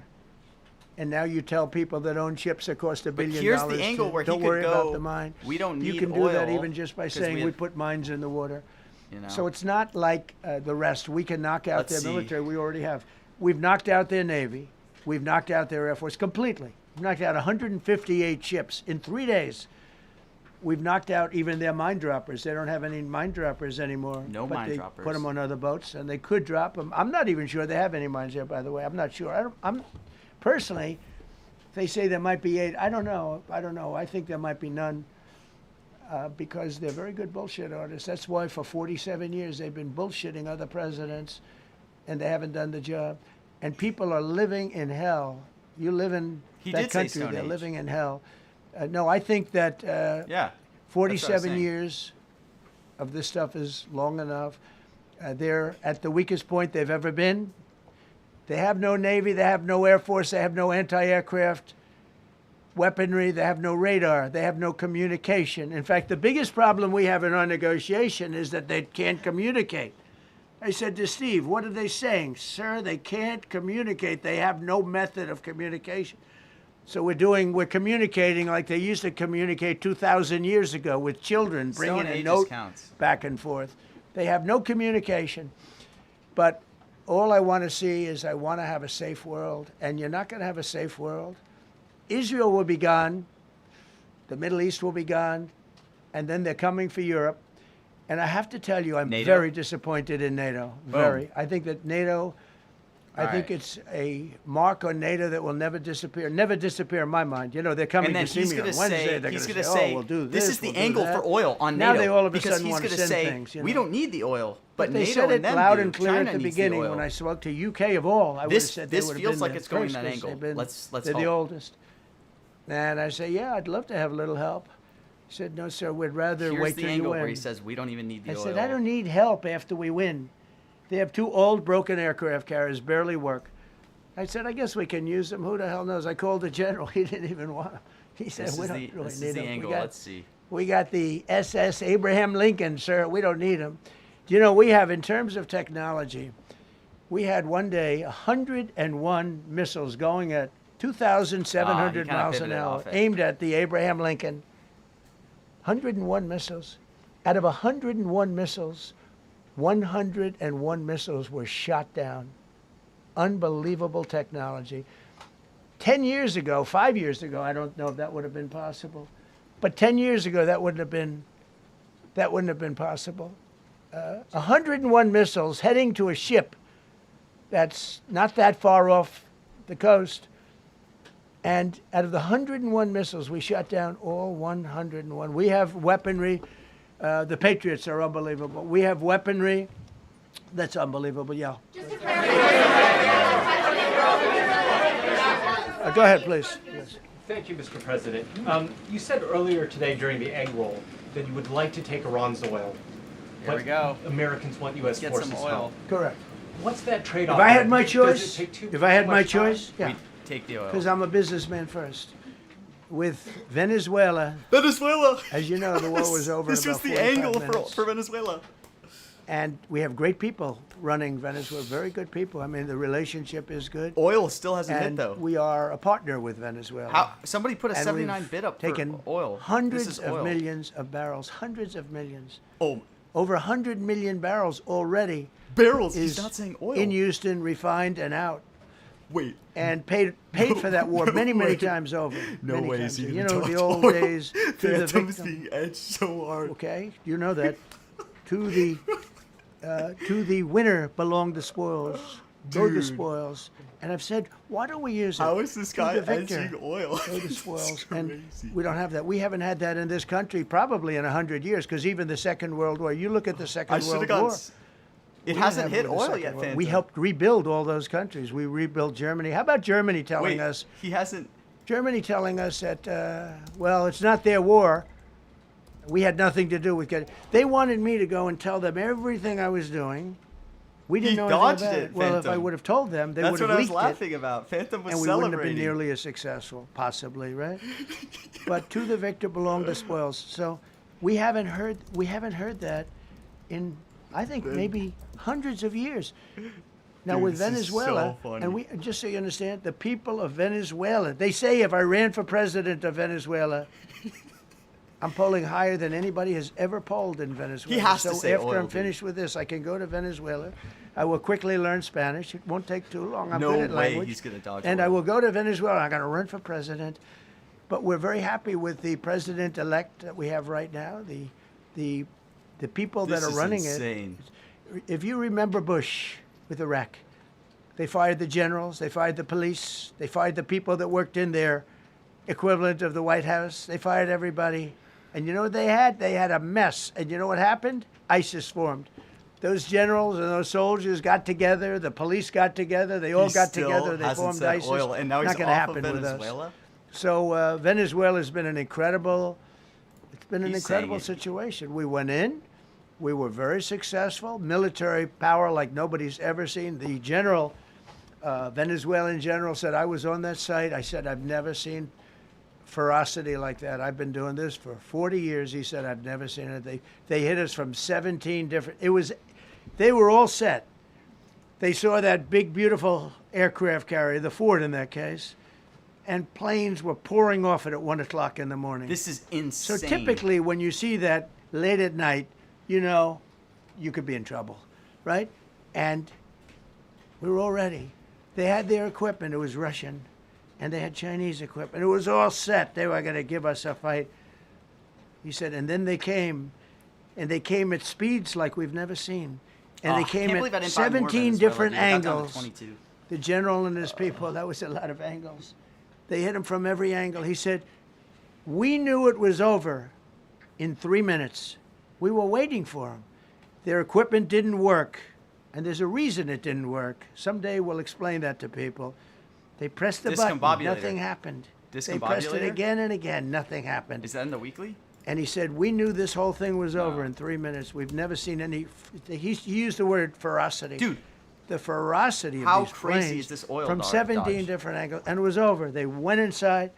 and now you tell people that own ships that cost $1 billion. here's the angle where he don't could worry go, about the mine. we don't You need can do that oil even just by 'cause saying we we have- put mines in the water. You know? So it's not like the rest. We can knock out Let's their see. military. We already have. We've knocked out their Navy. We've knocked out their Air Force completely. We've knocked out 158 ships in 3 days. We've knocked out even their mine droppers. They don't have any mine droppers anymore. No but mine they droppers. put them on other boats, and they could drop them. I'm not even sure they have any mines there, by the way. I'm not sure. I'm personally, they say there might be 8. I don't know. I think there might be none. Because they're very good bullshit artists. That's why for 47 years they've been bullshitting other presidents, and they haven't done the job. And people are living in hell. You live in He that did say country, Stone they're Age. living in hell. No, I think that Yeah. that's what I was 47 saying. years of this stuff is long enough. They're at the weakest point they've ever been. They have no Navy, they have no Air Force, they have no anti-aircraft weaponry, they have no radar, they have no communication. In fact, the biggest problem we have in our negotiation is that they can't communicate. I said to Steve, what are they saying? Sir, they can't communicate. They have no method of communication. So we're communicating like they used to communicate 2,000 years ago with children, bringing Stone a Ages note counts. back and forth. They have no communication. But all I want to see is I want to have a safe world. And you're not going to have a safe world. Israel will be gone. The Middle East will be gone. And then they're coming for Europe. And I have to tell you, I'm NATO? very disappointed in NATO. Very. I think that NATO, I All think right. it's a mark on NATO that will never disappear. Never disappear in my mind. You know, they're coming And then to see he's me on gonna Wednesday. say, They're he's going gonna to say, oh, we'll do this, this is the we'll do angle that. for oil on now NATO. they all of a because sudden he's want to gonna send say, things. You we know? don't need the oil, but they NATO said it and them loud do. and clear China at the needs beginning oil. when I spoke to UK of all. I would have This- said this they would have feels been like the it's going that first 'cause angle. they've been- Let's they're the hope. oldest. And I say, yeah, I'd love to have a little help. He said, no, sir, we'd rather Here's wait the till you angle win. where he says, we don't even need the I oil. said, I don't need help after we win. They have 2 old broken aircraft carriers, barely work. I said, I guess we can use them. Who the hell knows? I called the general. He didn't even want them. He said, This we is don't the, really this need is the them. angle. Let's see. We got the SS Abraham Lincoln, sir. We don't need them. You know, we have, in terms of technology, we had one day 101 missiles going at 2,700 kinda miles an pivoted hour, off it. aimed at the Abraham Lincoln. 101 missiles. Out of 101 missiles, 101 missiles were shot down. Unbelievable technology. 10 years ago, 5 years ago, I don't know if that would have been possible, but 10 years ago, that wouldn't have been possible. 101 missiles heading to a ship that's not that far off the coast. And out of the 101 missiles, we shot down all 101. We have weaponry. The Patriots are unbelievable. We have weaponry that's unbelievable. Yeah. Go ahead, please. Yes. Thank you, Mr. President. You said earlier today during the egg roll that you would like to take Iran's oil. Here we go. Americans want U.S. Get forces some oil. home. Correct. What's that trade-off? If I had my Does it choice, take too yeah, much time? We take the oil. because I'm a businessman first. With Venezuela, Venezuela. as you know, the war was over This in was about the 45 angle minutes. for Venezuela. And we have great people running Venezuela, very good people. I mean, the relationship is good. Oil still hasn't hit And though. we are a partner with Venezuela. How somebody put a And 79 we've bid up taken for oil. hundreds This is of oil. millions of barrels, hundreds of millions. Oh, Over 100 million barrels already barrels. is He's not saying oil. in Houston, refined and out. Wait. And paid for that war many way. times over. No many way times is he over. gonna You know, talk the to old oil. days to the Phantom's victim. being edged so hard. Okay, you know that. To the winner belong the spoils. Go the Dude. spoils. And I've said, why don't we use it? How is this To guy the victor, edging oil? Go the It's spoils. crazy. And we don't have that. We haven't had that in this country probably in 100 years, because even the Second World War, you look at the I Second should have World gone. War. It We hasn't didn't hit have it with the oil Second yet, World War. Phantom. We helped rebuild all those countries. We rebuilt Germany. How about Germany telling Wait, us? he hasn't. Germany telling us that, well, it's not their war. We had nothing to do with getting. They wanted me to go and tell them everything I was doing. We didn't He know dodged anything about it, Well, if I Phantom. would have told them, they That's would what have I was leaked laughing it, about. Phantom was and we celebrating. wouldn't have been nearly as successful, possibly, right? But to the victor belong the spoils. So we haven't heard that in, I think, maybe hundreds of years. Now Dude, with this is Venezuela, so funny. and we just so you understand, the people of Venezuela, they say if I ran for president of Venezuela, I'm polling higher than anybody has ever polled in Venezuela. He has so to say after oil, I'm dude. finished with this, I can go to Venezuela. I will quickly learn Spanish. It won't take too long. I'm No good at way language. he's gonna dodge And oil. I will go to Venezuela. I'm going to run for president. But we're very happy with the president-elect that we have right now. The people This that are is running insane. it. If you remember Bush with Iraq, they fired the generals, they fired the police, they fired the people that worked in their equivalent of the White House. They fired everybody. And you know what they had? They had a mess. And you know what happened? ISIS formed. Those generals and those soldiers got together. The police got together. They all He got still together. They hasn't formed said ISIS. oil, and now he's Not gonna off happen of with us. Venezuela? So Venezuela has been an incredible. It's been an He's saying incredible it. situation. We went in. We were very successful. Military power like nobody's ever seen. The general, Venezuelan general, said, I was on that site. I said, I've never seen ferocity like that. I've been doing this for 40 years. He said, I've never seen it. They hit us from 17 different. They were all set. They saw that big, beautiful aircraft carrier, the Ford in that case, and planes were pouring off it at 1 o'clock in the morning. This is insane. So typically when you see that late at night, you know you could be in trouble, right? And we were all ready. They had their equipment. It was Russian, and they had Chinese equipment. It was all set. They were going to give us a fight. He said, and then they came, and they came at speeds like we've never seen. And they came at 17 different angles. The general and his people, that was a lot of angles. They hit him from every angle. He said, we knew it was over in 3 minutes. We were waiting for them. Their equipment didn't work, and there's a reason it didn't work. Someday we'll explain that to people. They pressed the button, nothing happened. They pressed it again and again, nothing happened. Is that in the weekly? And he said, we knew this whole thing was over in 3 minutes. We've never seen any, he used the word ferocity. Dude. The ferocity of How these crazy planes is this oil from dodge? 17 different angles, and it was over. They went inside,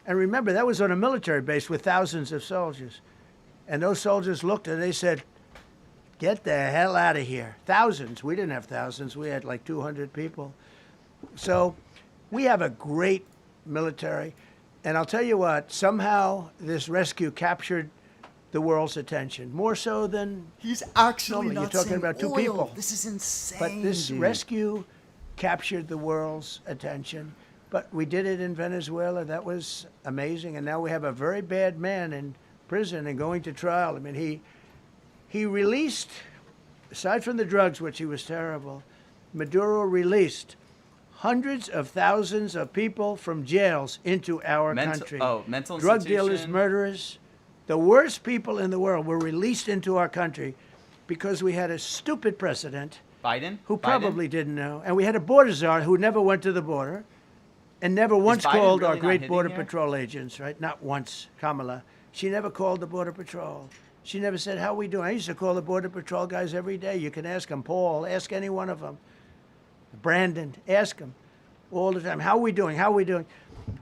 and remember, that was on a military base with thousands of soldiers. And those soldiers looked and they said, get the hell out of here. Thousands. We didn't have thousands. We had like 200 people. So we have a great military. And I'll tell you what, somehow this rescue captured the world's attention, more so than he's actually normally. not You're talking saying about two oil. people. This is insane. But this dude. rescue captured the world's attention. But we did it in Venezuela. That was amazing. And now we have a very bad man in prison and going to trial. I mean, he released, aside from the drugs, which he was terrible, Maduro released hundreds of thousands of people from jails into our country. Mental drug dealers, institution. murderers, the worst people in the world were released into our country because we had a stupid president Biden? who Biden? probably didn't know. And we had a border czar who never went to the border and never once Biden called really our not great hitting border here? patrol agents, right? Not once, Kamala. She never called the border patrol. She never said, how we doing? I used to call the border patrol guys every day. You can ask them, Paul, ask any one of them. Brandon, ask them all the time. How are we doing? How are we doing?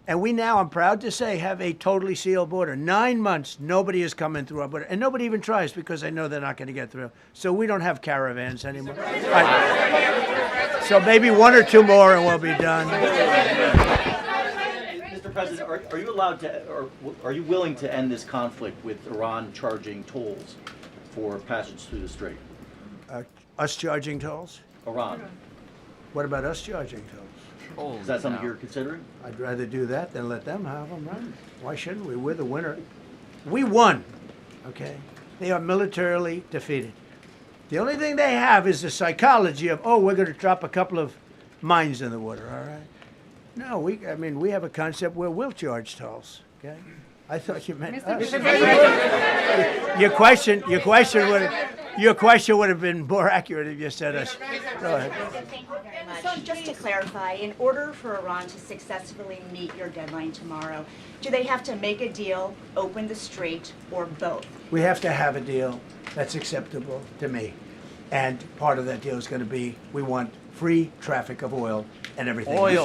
And we now, I'm proud to say, have a totally sealed border. 9 months, nobody is coming through our border. And nobody even tries because they know they're not going to get through. So we don't have caravans anymore. Right. So maybe 1 or 2 more and we'll be done. Mr. President, are you allowed to, or are you willing to end this conflict with Iran charging tolls for passage through the strait? Us charging tolls? Iran. What about us charging tolls? Is that something you're considering? I'd rather do that than let them have them, right? Why shouldn't we? We're the winner. We won, okay? They are militarily defeated. The only thing they have is the psychology of, oh, we're going to drop a couple of mines in the water, all right? No, we have a concept where we'll charge tolls, okay? I thought you meant us. Your question would have been more accurate if you said us. Go ahead. So just to clarify, in order for Iran to successfully meet your deadline tomorrow, do they have to make a deal, open the strait, or both? We have to have a deal that's acceptable to me. And part of that deal is going to be we want free traffic of oil and everything. Oil.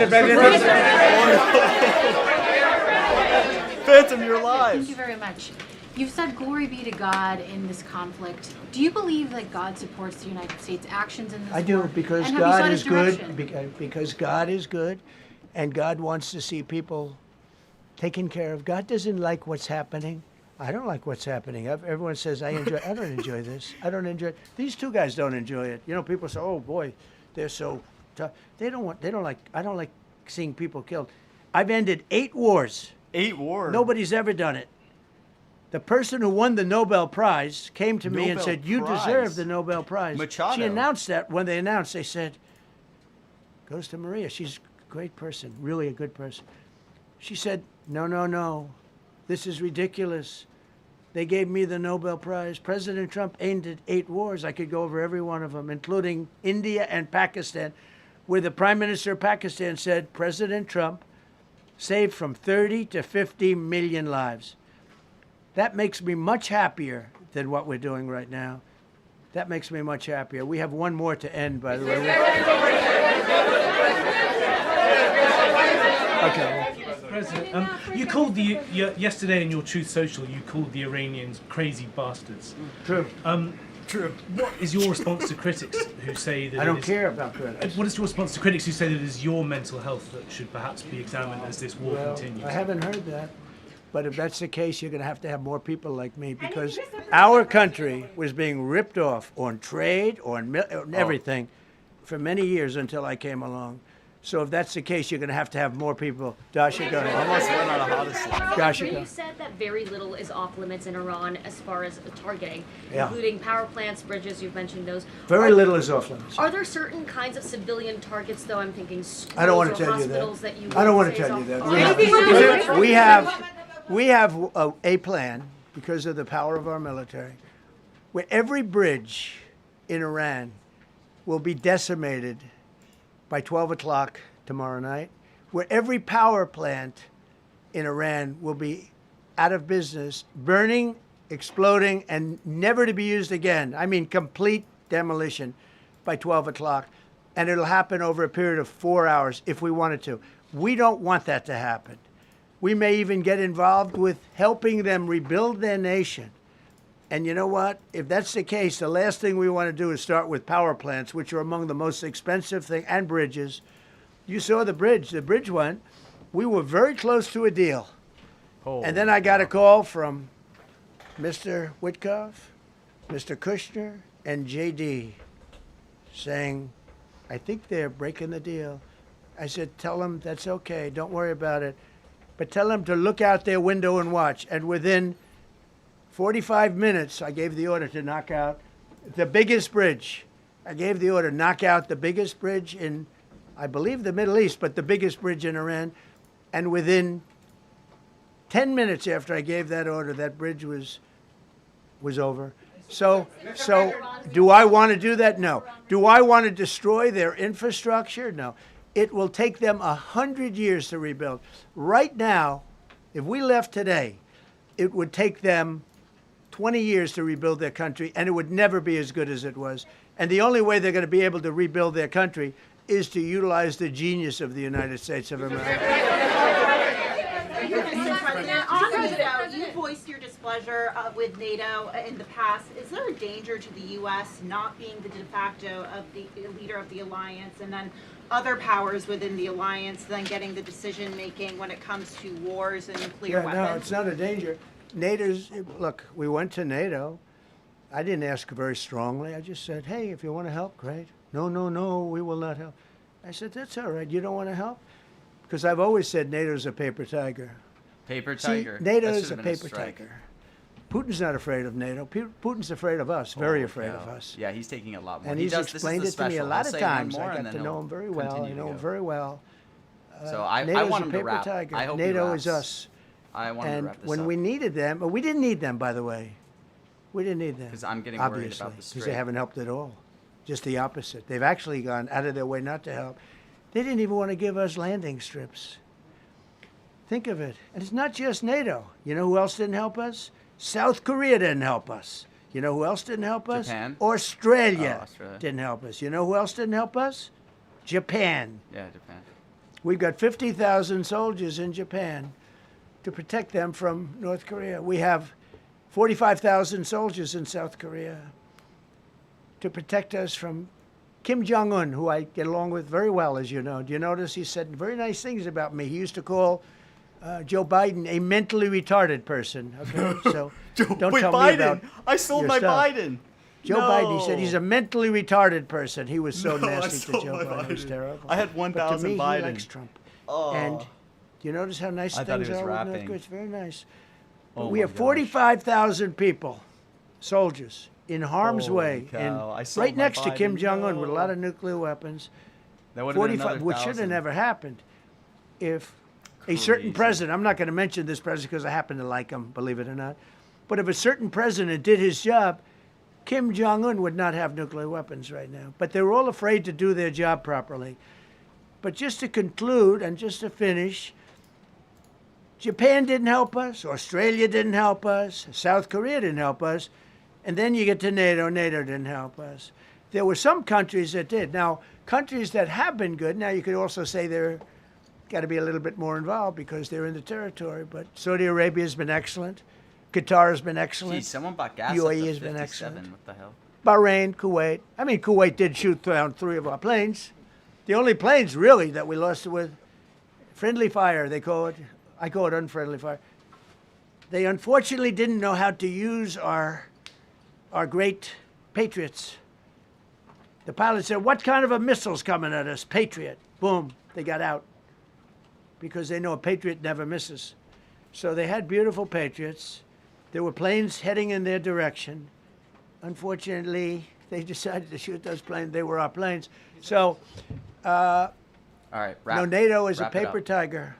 Phantom, you're alive. Thank you very much. You've said glory be to God in this conflict. Do you believe that God supports the United States' actions in this war? I do, because And have you sought God his is good. direction? Because God is good, and God wants to see people taken care of. God doesn't like what's happening. I don't like what's happening. Everyone says I don't enjoy this. I don't enjoy it. These two guys don't enjoy it. You know, people say, "Oh boy, they're so tough." I don't like seeing people killed. I've ended 8 wars. 8 wars. Nobody's ever done it. The person who won the Nobel Prize came to me and Nobel said, "You Prize. deserve the Nobel Prize." Machado. She announced that. When they announced, they said, "Goes to Maria. She's a great person, really a good person." She said, No. This is ridiculous. They gave me the Nobel Prize. President Trump ended 8 wars. I could go over every one of them, including India and Pakistan, where the Prime Minister of Pakistan said, President Trump saved from 30 to 50 million lives. That makes me much happier than what we're doing right now. That makes me much happier. We have one more to end, by the way. Okay. President, you called yesterday in your Truth Social, you called the Iranians crazy bastards. True. True. What is your response to critics who say that I don't care about critics. What is your response to critics who say that it is your mental health that should perhaps be examined as this war continues? I haven't heard that. But if that's the case, you're going to have more people like me, because our country was being ripped off on trade, on everything for many years until I came along. So if that's the case, you're going to have more people. Dasha, go ahead. Almost went on a Odyssey. Dasha, go. You said that very little is off limits in Iran as far as targeting, Yeah. including power plants, bridges, you've mentioned those. Very little is off limits. Are there certain kinds of civilian targets, though? I'm thinking schools I don't want or to tell you hospitals that. you I don't want would to say tell you is that. off- We have a plan, because of the power of our military, where every bridge in Iran will be decimated by 12 o'clock tomorrow night, where every power plant in Iran will be out of business, burning, exploding, and never to be used again. I mean, complete demolition by 12 o'clock. And it'll happen over a period of 4 hours if we wanted to. We don't want that to happen. We may even get involved with helping them rebuild their nation. And you know what? If that's the case, the last thing we want to do is start with power plants, which are among the most expensive thing, and bridges. You saw the bridge. The bridge went. We were very close to a deal. And then I got a call from Mr. Witkoff, Mr. Kushner, and JD saying, I think they're breaking the deal. I said, tell them that's okay. Don't worry about it. But tell them to look out their window and watch. And within 45 minutes, I gave the order to knock out the biggest bridge. I gave the order, knock out the biggest bridge in, I believe, the Middle East, but the biggest bridge in Iran. And within 10 minutes after I gave that order, that bridge was over. So do I want to do that? No. Do I want to destroy their infrastructure? No. It will take them 100 years to rebuild. Right now, if we left today, it would take them 20 years to rebuild their country, and it would never be as good as it was. And the only way they're going to be able to rebuild their country is to utilize the genius of the United States of America. On NATO, you voiced your displeasure with NATO in the past. Is there a danger to the U.S. not being the de facto of the leader of the alliance, and then other powers within the alliance then getting the decision making when it comes to wars and nuclear weapons? No, it's not a danger. Look, we went to NATO. I didn't ask very strongly. I just said, hey, if you want to help, great. No, we will not help. I said, that's all right. You don't want to help? Because I've always said NATO's a paper tiger. Paper tiger. See, NATO's a paper tiger. Putin's not afraid of NATO. Putin's afraid of us, very afraid of us. Yeah, he's taking a lot more. And he's explained it to me a lot of times. I got to know him very well. I know him very well. So I want him to wrap. Tiger. I hope NATO he is us. I want him to wrap this when up. we needed them, we didn't need them, by the way. We didn't need them. Because I'm getting worried obviously, about the because Strait. they haven't helped at all. Just the opposite. They've actually gone out of their way not to help. They didn't even want to give us landing strips. Think of it. And it's not just NATO. You know who else didn't help us? South Korea didn't help us. You know who else didn't help us? Japan. Australia, Oh, Australia didn't help us. You know who else didn't help us? Japan. Yeah, Japan. We've got 50,000 soldiers in Japan to protect them from North Korea. We have 45,000 soldiers in South Korea to protect us from Kim Jong-un, who I get along with very well, as you know. Do you notice he said very nice things about me? He used to call Joe Biden a mentally retarded person. Okay, so don't wait, tell Biden. me about I sold your my stuff. Biden. Joe Biden, he said he's a mentally retarded person. He was so No, I nasty to sold Joe my Biden. It was Biden. terrible. I had But 1,000 to me, Biden. he likes Trump. Oh. And do you notice how nice I thought he things was are with North rapping. Korea? It's very nice. But Oh we my have gosh. 45,000 people, soldiers, in harm's Holy way, cow. I in, sold right my next to Kim Biden. Jong-un with a No. lot of nuclear weapons. That would have been another which should have 1,000. never happened if a certain Crazy. president, I'm not going to mention this president because I happen to like him, believe it or not, but if a certain president did his job, Kim Jong-un would not have nuclear weapons right now. But they were all afraid to do their job properly. But just to conclude and just to finish, Japan didn't help us, Australia didn't help us, South Korea didn't help us, and then you get to NATO, NATO didn't help us. There were some countries that did. Now, countries that have been good, now you could also say they're got to be a little bit more involved because they're in the territory, but Saudi Arabia has been excellent. Qatar has been excellent. Geez, someone bought gas UAE up to has been 57. excellent. What the hell? Bahrain, Kuwait. I mean, Kuwait did shoot down 3 of our planes. The only planes, really, that we lost with friendly fire, they call it. I call it unfriendly fire. They unfortunately didn't know how to use our great Patriots. The pilot said, "What kind of a missile's coming at us?" Patriot. Boom, they got out. Because they know a Patriot never misses. So they had beautiful Patriots. There were planes heading in their direction. Unfortunately, they decided to shoot those planes. They were our planes. So, all right, NATO is a wrap it paper up. tiger.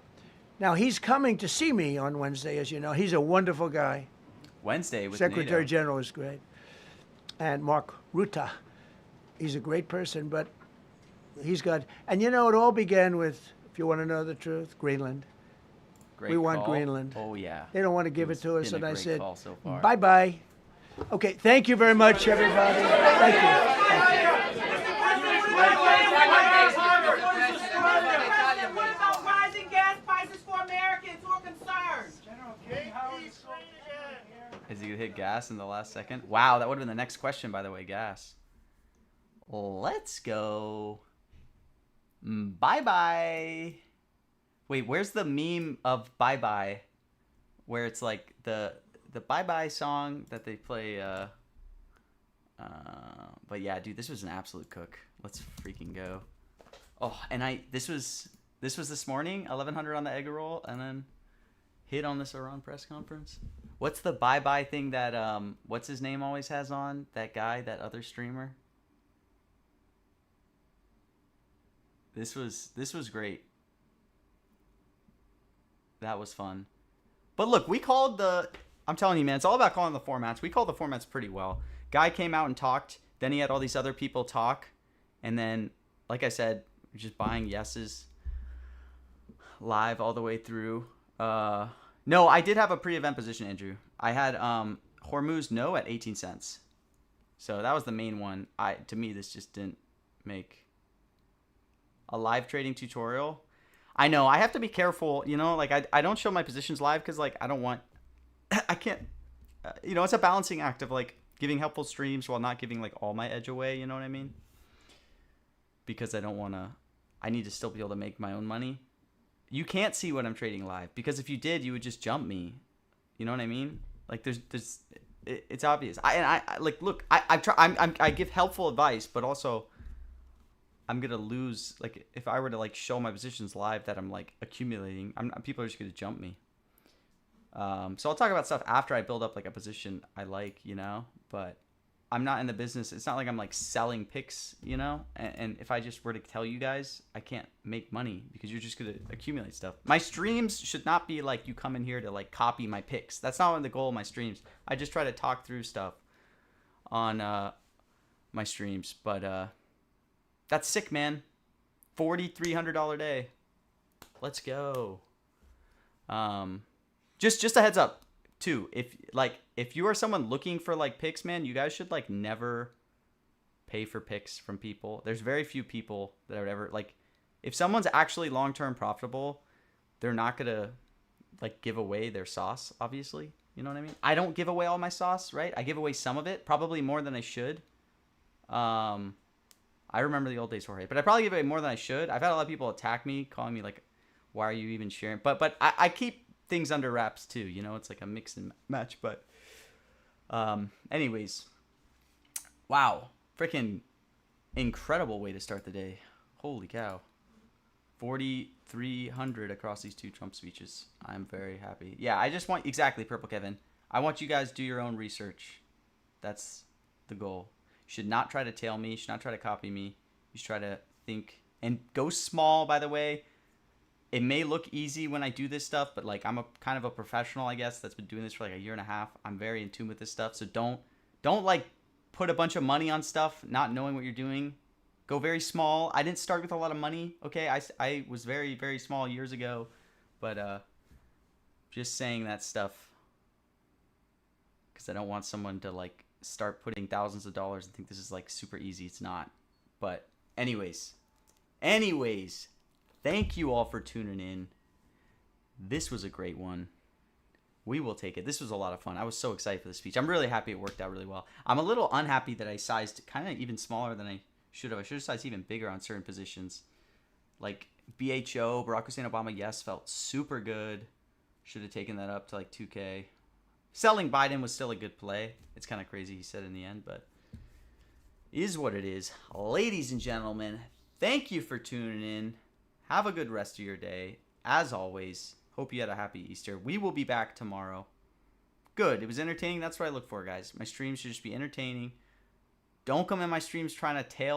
Now, he's coming to see me on Wednesday, as you know. He's a wonderful guy. Wednesday with Secretary NATO. General is great. And Mark Rutte, he's a great person, but he's got... And you know, it all began with, if you want to know the truth, Greenland. Great We want call. Greenland. Oh, yeah. They don't want to give it It's to us, been and a I great said, call so far. bye-bye. Okay, thank you very much, everybody. Thank you. What about rising gas prices for Americans who are concerned? Is he gonna hit gas in the last second? Wow, that would have been the next question, by the way. Gas. Let's go. Bye bye. Wait, where's the meme of bye bye? Where it's like the bye bye song that they play. But yeah, dude, this was an absolute cook. Let's freaking go. Oh, and this was this morning, 1100 on the egg roll, and then hit on this Iran press conference. What's the bye-bye thing that what's his name always has on? That guy, that other streamer. This was great. That was fun. But look, we called I'm telling you, man, it's all about calling the formats. We called the formats pretty well. Guy came out and talked, then he had all these other people talk, and then like I said, we're just buying yeses live all the way through. No, I did have a pre-event position, Andrew. I had Hormuz no at 18 cents. So that was the main one. To me, this just didn't make a live trading tutorial. I know, I have to be careful, you know, like I don't show my positions live because like I don't want, I can't, you know, it's a balancing act of like giving helpful streams while not giving like all my edge away, you know what I mean? Because I don't want to, I need to still be able to make my own money. You can't see what I'm trading live because if you did, you would just jump me. You know what I mean? Like it's obvious. I like, look, I give helpful advice, but also I'm going to lose. Like if I were to like show my positions live that I'm like accumulating, people are just going to jump me. So I'll talk about stuff after I build up like a position I like, you know, but I'm not in the business. It's not like I'm like selling picks, you know, and if I just were to tell you guys, I can't make money because you're just going to accumulate stuff. My streams should not be like you come in here to like copy my picks. That's not the goal of my streams. I just try to talk through stuff on my streams, but that's sick, man. $4,300 day. Let's go. Just a heads up too. If you are someone looking for like picks, man, you guys should like never pay for picks from people. There's very few people that I would ever like. If someone's actually long-term profitable, they're not gonna like give away their sauce, obviously. You know what I mean? I don't give away all my sauce, right? I give away some of it, probably more than I should. I remember the old days, Jorge, but I probably give away more than I should. I've had a lot of people attack me, calling me like, why are you even sharing? But I keep things under wraps too, you know, it's like a mix and match. But anyways, wow, freaking incredible way to start the day. Holy cow. 4,300 across these two Trump speeches. I'm very happy. Yeah, I just want, exactly, Purple Kevin, I want you guys to do your own research. That's the goal. You should not try to tail me. You should not try to copy me. You should try to think and go small, by the way. It may look easy when I do this stuff, but like I'm a kind of a professional, I guess, that's been doing this for like a year and a half. I'm very in tune with this stuff. So don't like put a bunch of money on stuff, not knowing what you're doing. Go very small. I didn't start with a lot of money. Okay. I was very, very small years ago, but just saying that stuff because I don't want someone to like start putting thousands of dollars and think this is like super easy. It's not. But anyways, thank you all for tuning in. This was a great one. We will take it. This was a lot of fun. I was so excited for the speech. I'm really happy it worked out really well. I'm a little unhappy that I sized kind of even smaller than I should have. I should have sized even bigger on certain positions. Like BHO, Barack Hussein Obama, yes, felt super good. Should have taken that up to like 2K. Selling Biden was still a good play. It's kind of crazy he said in the end, but is what it is. Ladies and gentlemen, thank you for tuning in. Have a good rest of your day. As always, hope you had a happy Easter. We will be back tomorrow. Good. It was entertaining. That's what I look for, guys. My streams should just be entertaining. Don't come in my streams trying to tail